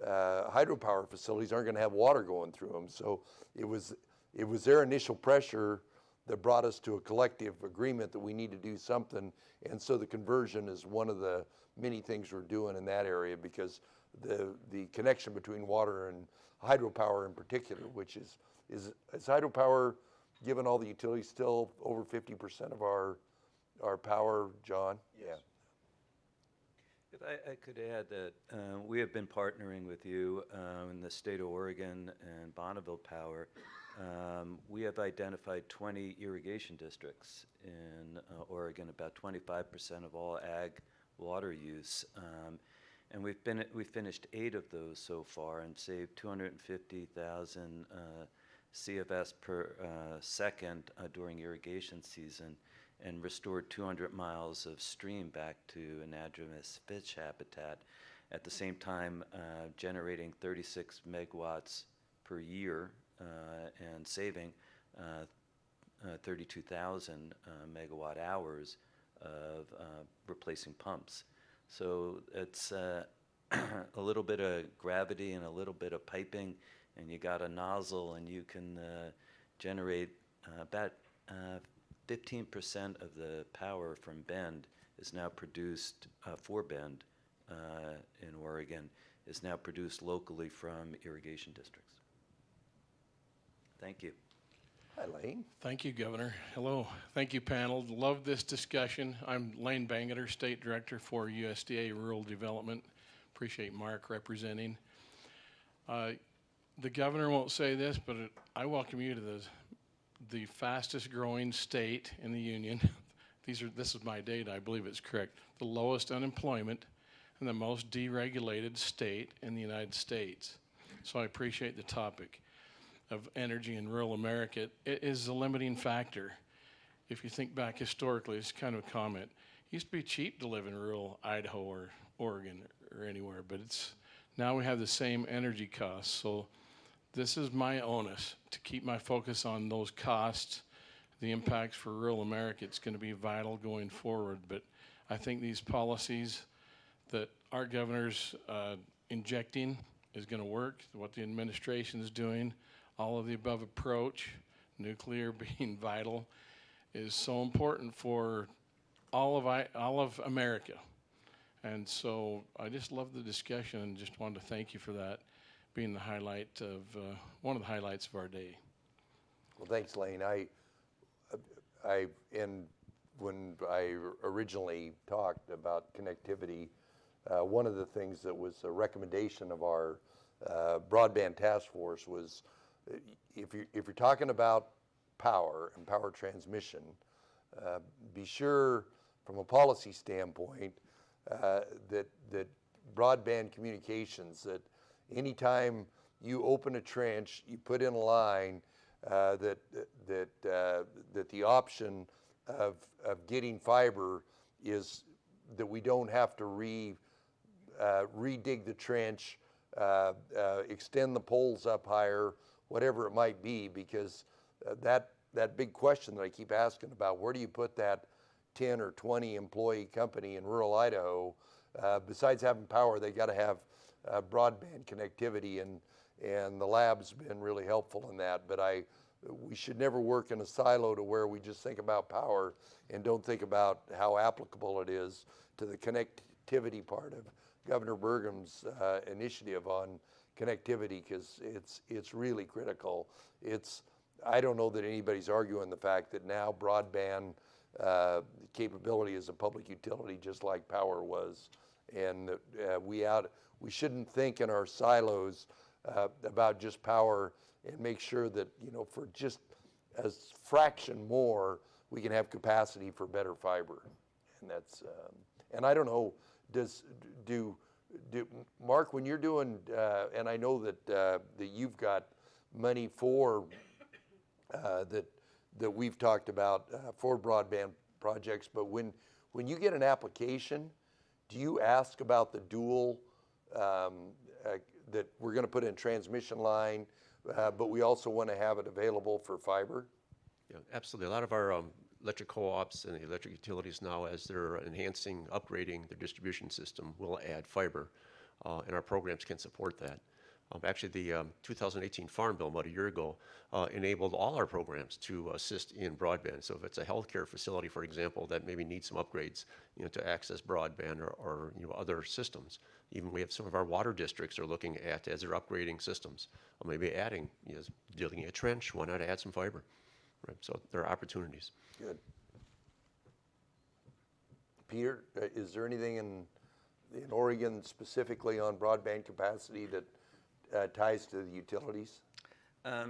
hydropower facilities aren't going to have water going through them. So it was their initial pressure that brought us to a collective agreement that we need to do something. And so the conversion is one of the many things we're doing in that area, because the connection between water and hydropower in particular, which is hydropower, given all the utilities, still over 50% of our power, John?
Yes. If I could add that we have been partnering with you in the state of Oregon and Bonneville Power. We have identified 20 irrigation districts in Oregon, about 25% of all ag water use. And we've finished 8 of those so far and saved 250,000 CFS per second during irrigation season, and restored 200 miles of stream back to anadromous fish habitat, at the same time generating 36 megawatts per year and saving 32,000 megawatt hours of replacing pumps. So it's a little bit of gravity and a little bit of piping, and you got a nozzle, and you can generate about 15% of the power from Bend is now produced, for Bend in Oregon, is now produced locally from irrigation districts. Thank you.
Hi, Lane.
Thank you, Governor. Hello. Thank you, panel. Love this discussion. I'm Lane Bangeter, State Director for USDA Rural Development. Appreciate Mark representing. The governor won't say this, but I welcome you to the fastest growing state in the union. This is my data, I believe it's correct. The lowest unemployment and the most deregulated state in the United States. So I appreciate the topic of energy in rural America. It is a limiting factor. If you think back historically, it's kind of a comment. It used to be cheap to live in rural Idaho or Oregon or anywhere, but now we have the same energy costs. So this is my onus to keep my focus on those costs, the impacts for rural America. It's going to be vital going forward, but I think these policies that our governor's injecting is going to work, what the administration is doing. All of the above approach, nuclear being vital, is so important for all of America. And so I just love the discussion and just wanted to thank you for that being the highlight of, one of the highlights of our day.
Well, thanks, Lane. When I originally talked about connectivity, one of the things that was a recommendation of our broadband task force was, if you're talking about power and power transmission, be sure from a policy standpoint that broadband communications, that anytime you open a trench, you put in a line, that the option of getting fiber is that we don't have to redig the trench, extend the poles up higher, whatever it might be, because that big question that I keep asking about, where do you put that 10 or 20 employee company in rural Idaho? Besides having power, they got to have broadband connectivity, and the lab's been really helpful in that. But we should never work in a silo to where we just think about power and don't think about how applicable it is to the connectivity part of Governor Burgum's initiative on connectivity, because it's really critical. I don't know that anybody's arguing the fact that now broadband capability is a public utility just like power was, and we shouldn't think in our silos about just power, and make sure that, for just a fraction more, we can have capacity for better fiber. And that's and I don't know, do Mark, when you're doing, and I know that you've got money for that we've talked about for broadband projects, but when you get an application, do you ask about the dual that we're going to put in transmission line, but we also want to have it available for fiber?
Yeah, absolutely. A lot of our electric co-ops and the electric utilities now, as they're enhancing, upgrading their distribution system, will add fiber, and our programs can support that. Actually, the 2018 Farm Bill about a year ago enabled all our programs to assist in broadband. So if it's a healthcare facility, for example, that maybe needs some upgrades, to access broadband or other systems. Even we have some of our water districts are looking at, as they're upgrading systems, or maybe adding, digging a trench, why not add some fiber? Right, so there are opportunities.
Good. Peter, is there anything in Oregon specifically on broadband capacity that ties to the utilities?
I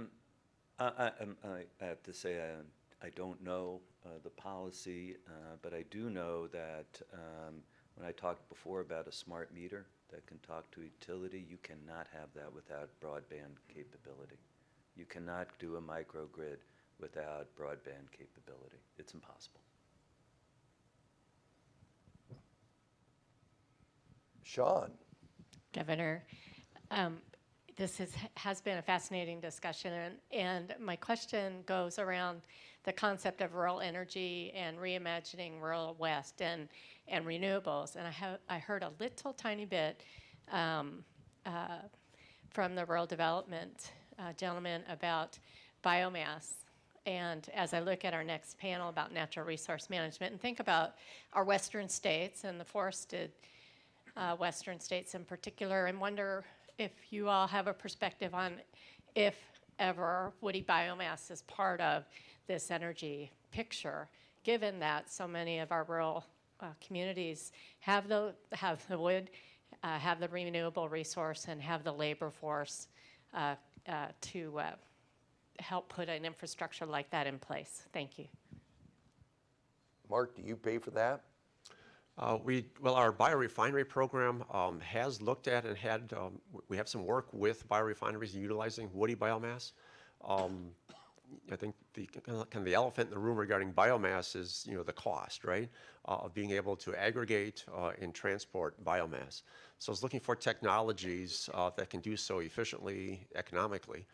have to say I don't know the policy, but I do know that when I talked before about a smart meter that can talk to utility, you cannot have that without broadband capability. You cannot do a microgrid without broadband capability. It's impossible.
Sean?
Governor, this has been a fascinating discussion, and my question goes around the concept of rural energy and reimagining rural West and renewables. And I heard a little tiny bit from the rural development gentleman about biomass. And as I look at our next panel about natural resource management and think about our western states and the forested western states in particular, and wonder if you all have a perspective on if ever woody biomass is part of this energy picture, given that so many of our rural communities have the wood, have the renewable resource, and have the labor force to help put an infrastructure like that in place. Thank you.
Mark, do you pay for that?
Well, our biorefinery program has looked at and had, we have some work with biorefineries utilizing woody biomass. I think the kind of the elephant in the room regarding biomass is, the cost, right, of being able to aggregate and transport biomass. So I was looking for technologies that can do so efficiently, economically.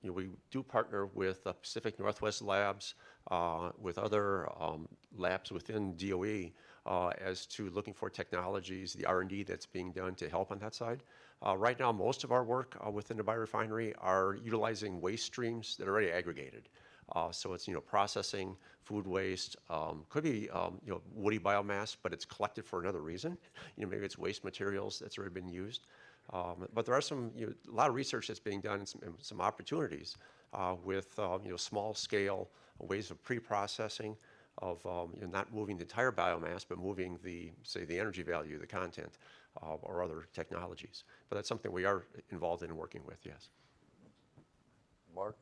We do partner with Pacific Northwest Labs, with other labs within DOE as to looking for technologies, the R&D that's being done to help on that side. Right now, most of our work within the biorefinery are utilizing waste streams that are already aggregated. So it's, processing food waste, could be, woody biomass, but it's collected for another reason. Maybe it's waste materials that's already been used. But there are a lot of research that's being done and some opportunities with, small scale ways of pre-processing of, not moving the entire biomass, but moving the energy value, the content, or other technologies. But that's something we are involved in working with, yes.
Mark?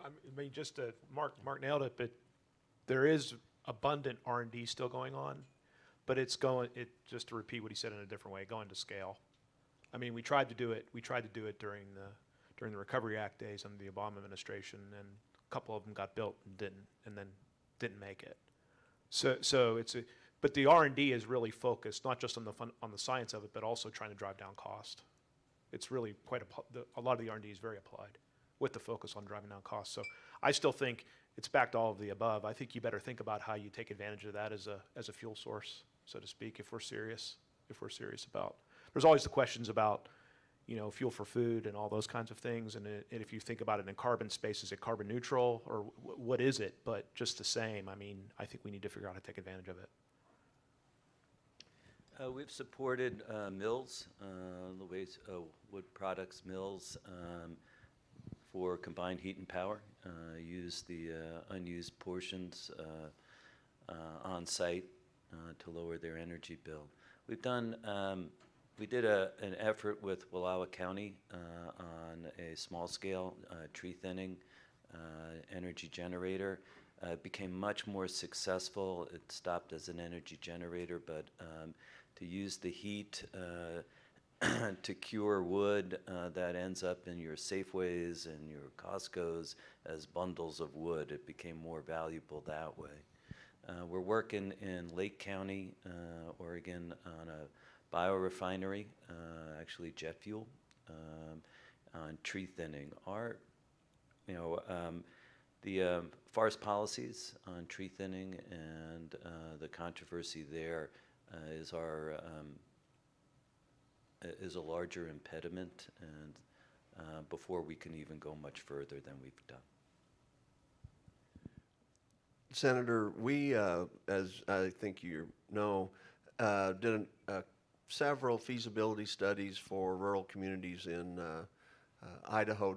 I mean, Mark nailed it, but there is abundant R&D still going on, but just to repeat what he said in a different way, going to scale. I mean, we tried to do it during the Recovery Act days under the Obama administration, and a couple of them got built and then didn't make it. So but the R&D is really focused not just on the science of it, but also trying to drive down cost. It's really a lot of the R&D is very applied with the focus on driving down costs. So I still think it's back to all of the above. I think you better think about how you take advantage of that as a fuel source, so to speak, if we're serious about. There's always the questions about, fuel for food and all those kinds of things. And if you think about it in carbon space, is it carbon neutral or what is it? But just the same, I mean, I think we need to figure out how to take advantage of it.
We've supported mills, wood products mills, for combined heat and power. Use the unused portions on site to lower their energy bill. We've done. We did an effort with Wallowa County on a small scale tree thinning energy generator. It became much more successful. It stopped as an energy generator, but to use the heat to cure wood that ends up in your Safeways and your Costco's as bundles of wood, it became more valuable that way. We're working in Lake County, Oregon, on a biorefinery, actually jet fuel, on tree thinning. The forest policies on tree thinning and the controversy there is a larger impediment, and before we can even go much further than we've done.
Senator, we, as I think you know, did several feasibility studies for rural communities in Idaho,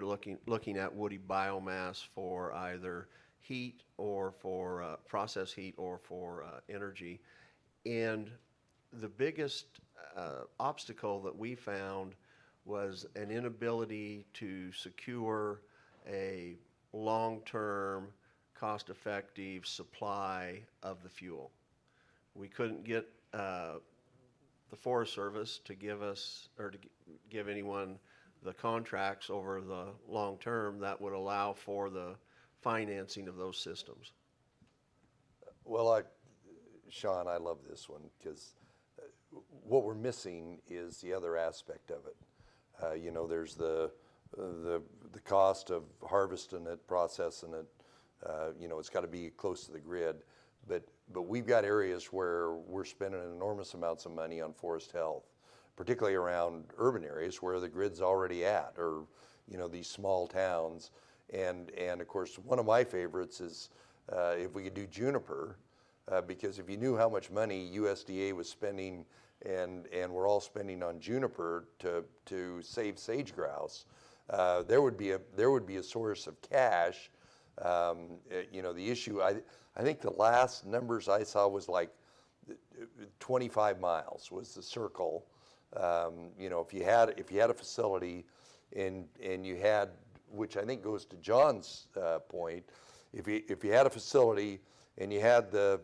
looking at woody biomass for either heat or for process heat or for energy. And the biggest obstacle that we found was an inability to secure a long-term, cost-effective supply of the fuel. We couldn't get the Forest Service to give us, or to give anyone the contracts over the long term that would allow for the financing of those systems.
Well, Sean, I love this one because what we're missing is the other aspect of it. There's the cost of harvesting it, processing it. It's got to be close to the grid, but we've got areas where we're spending enormous amounts of money on forest health, particularly around urban areas where the grid's already at, or these small towns. And of course, one of my favorites is if we could do juniper, because if you knew how much money USDA was spending and we're all spending on juniper to save sage grouse, there would be a source of cash. The issue, I think the last numbers I saw was like 25 miles was the circle. If you had a facility and you had, which I think goes to John's point, if you had a facility and you had the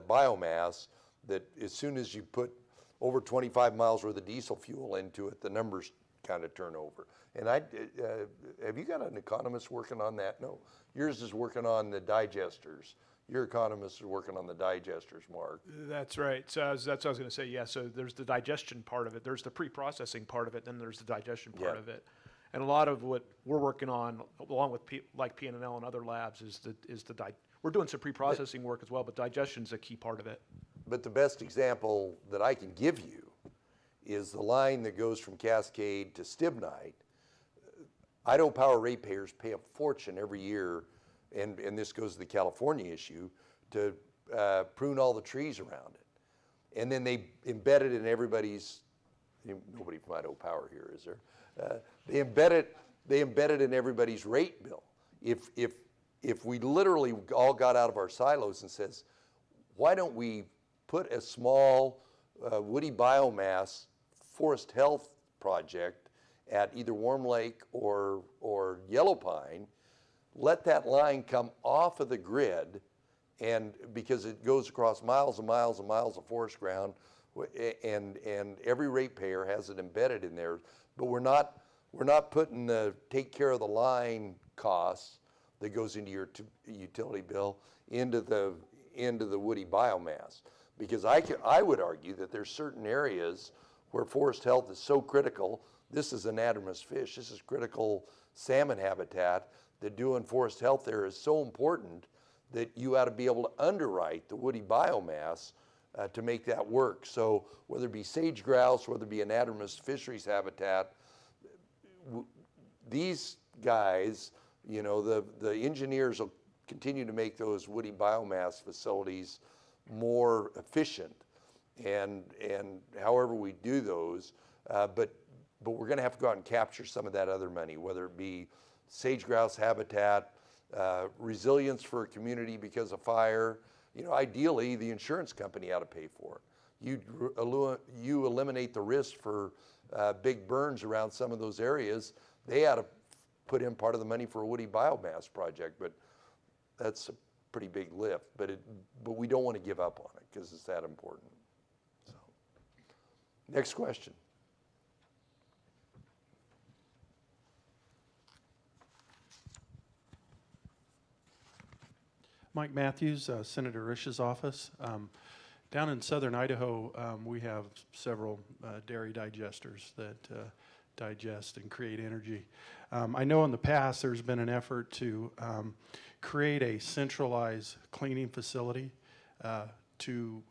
biomass, that as soon as you put over 25 miles worth of diesel fuel into it, the numbers kind of turn over. And have you got an economist working on that? No, yours is working on the digesters. Your economist is working on the digesters, Mark.
That's right. So that's what I was going to say. Yeah. So there's the digestion part of it. There's the pre-processing part of it. Then there's the digestion part of it. And a lot of what we're working on, along with like PNNL and other labs, we're doing some pre-processing work as well, but digestion's a key part of it.
But the best example that I can give you is the line that goes from Cascade to Stibnite. Idaho Power ratepayers pay a fortune every year, and this goes to the California issue, to prune all the trees around it. And then they embed it in everybody's, nobody from Idaho Power here, is there? They embed it in everybody's rate bill. If we literally all got out of our silos and says, why don't we put a small woody biomass forest health project at either Warm Lake or Yellow Pine, let that line come off of the grid, and because it goes across miles and miles and miles of forest ground, and every ratepayer has it embedded in there, but we're not putting the take care of the line costs that goes into your utility bill into the woody biomass, because I would argue that there's certain areas where forest health is so critical. This is anadromous fish. This is critical salmon habitat. That doing forest health there is so important that you ought to be able to underwrite the woody biomass to make that work. So whether it be sage grouse, whether it be anadromous fisheries habitat, these guys, the engineers will continue to make those woody biomass facilities more efficient, and however we do those, but we're going to have to go out and capture some of that other money, whether it be sage grouse habitat, resilience for a community because of fire. Ideally, the insurance company ought to pay for it. You eliminate the risk for big burns around some of those areas. They ought to put in part of the money for a woody biomass project, but that's a pretty big lift. But we don't want to give up on it because it's that important. So, next question.
Mike Matthews, Senator Risch's office. Down in southern Idaho, we have several dairy digesters that digest and create energy. I know in the past there's been an effort to create a centralized cleaning facility to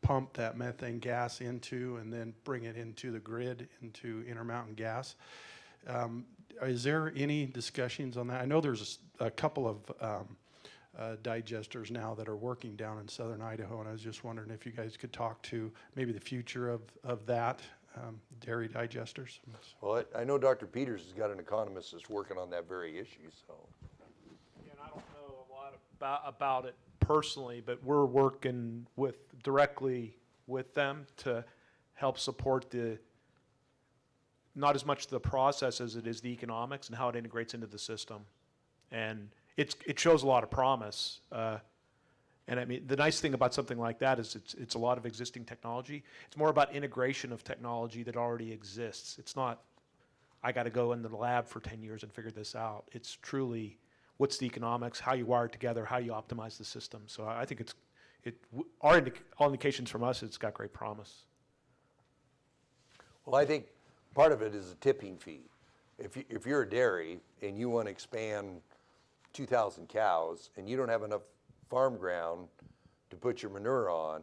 pump that methane gas into and then bring it into the grid, into Intermountain Gas. Is there any discussions on that? I know there's a couple of digesters now that are working down in southern Idaho, and I was just wondering if you guys could talk to maybe the future of that, dairy digesters.
Well, I know Dr. Peters has got an economist that's working on that very issue, so.
And I don't know a lot about it personally, but we're working directly with them to help support not as much the process as it is the economics and how it integrates into the system. And it shows a lot of promise. And I mean, the nice thing about something like that is it's a lot of existing technology. It's more about integration of technology that already exists. It's not, I got to go into the lab for 10 years and figure this out. It's truly, what's the economics, how you wire it together, how you optimize the system. So I think all indications from us, it's got great promise.
Well, I think part of it is a tipping fee. If you're a dairy and you want to expand 2,000 cows and you don't have enough farm ground to put your manure on,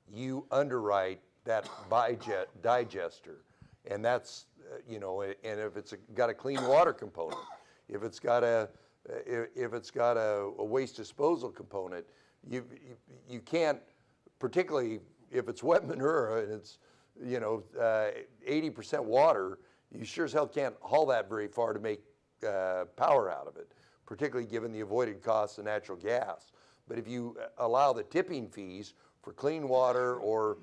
you underwrite that digester. And that's, and if it's got a clean water component, if it's got a waste disposal component, you can't, particularly if it's wet manure and it's 80% water, you sure as hell can't haul that very far to make power out of it, particularly given the avoided costs of natural gas. But if you allow the tipping fees for clean water or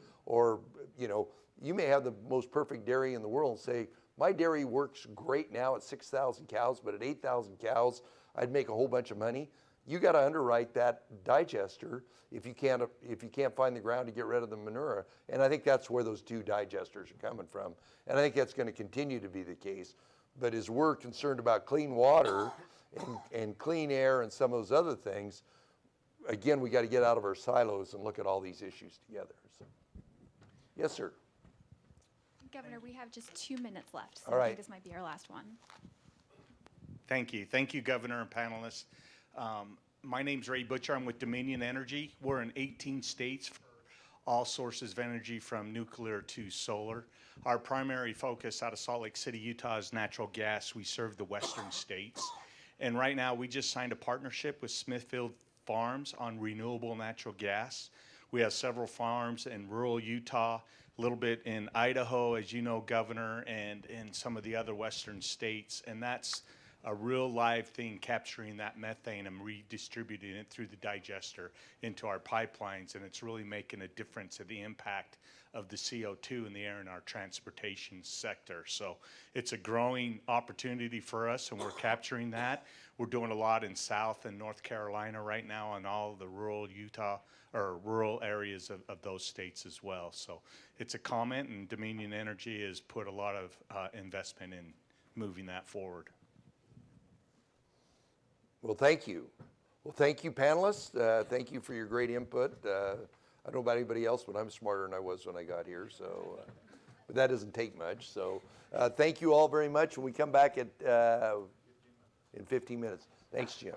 you may have the most perfect dairy in the world and say, my dairy works great now at 6,000 cows, but at 8,000 cows, I'd make a whole bunch of money. You got to underwrite that digester if you can't find the ground to get rid of the manure. And I think that's where those two digesters are coming from. And I think that's going to continue to be the case. But as we're concerned about clean water and clean air and some of those other things, again, we got to get out of our silos and look at all these issues together. So, yes, sir.
Governor, we have just 2 minutes left, so
All right.
I think this might be our last one.
Thank you. Thank you, Governor and panelists. My name's Ray Butcher. I'm with Dominion Energy. We're in 18 states for all sources of energy from nuclear to solar. Our primary focus out of Salt Lake City, Utah is natural gas. We serve the western states. And right now we just signed a partnership with Smithfield Farms on renewable natural gas. We have several farms in rural Utah, a little bit in Idaho, as you know, Governor, and in some of the other western states. And that's a real live thing, capturing that methane and redistributing it through the digester into our pipelines. And it's really making a difference in the impact of the CO2 in the air in our transportation sector. So it's a growing opportunity for us, and we're capturing that. We're doing a lot in South and North Carolina right now on all the rural Utah or rural areas of those states as well. So it's a comment, and Dominion Energy has put a lot of investment in moving that forward.
Well, thank you. Well, thank you, panelists. Thank you for your great input. I don't know about anybody else, but I'm smarter than I was when I got here. So, but that doesn't take much. So, thank you all very much. When we come back in 15 minutes. Thanks, Jim.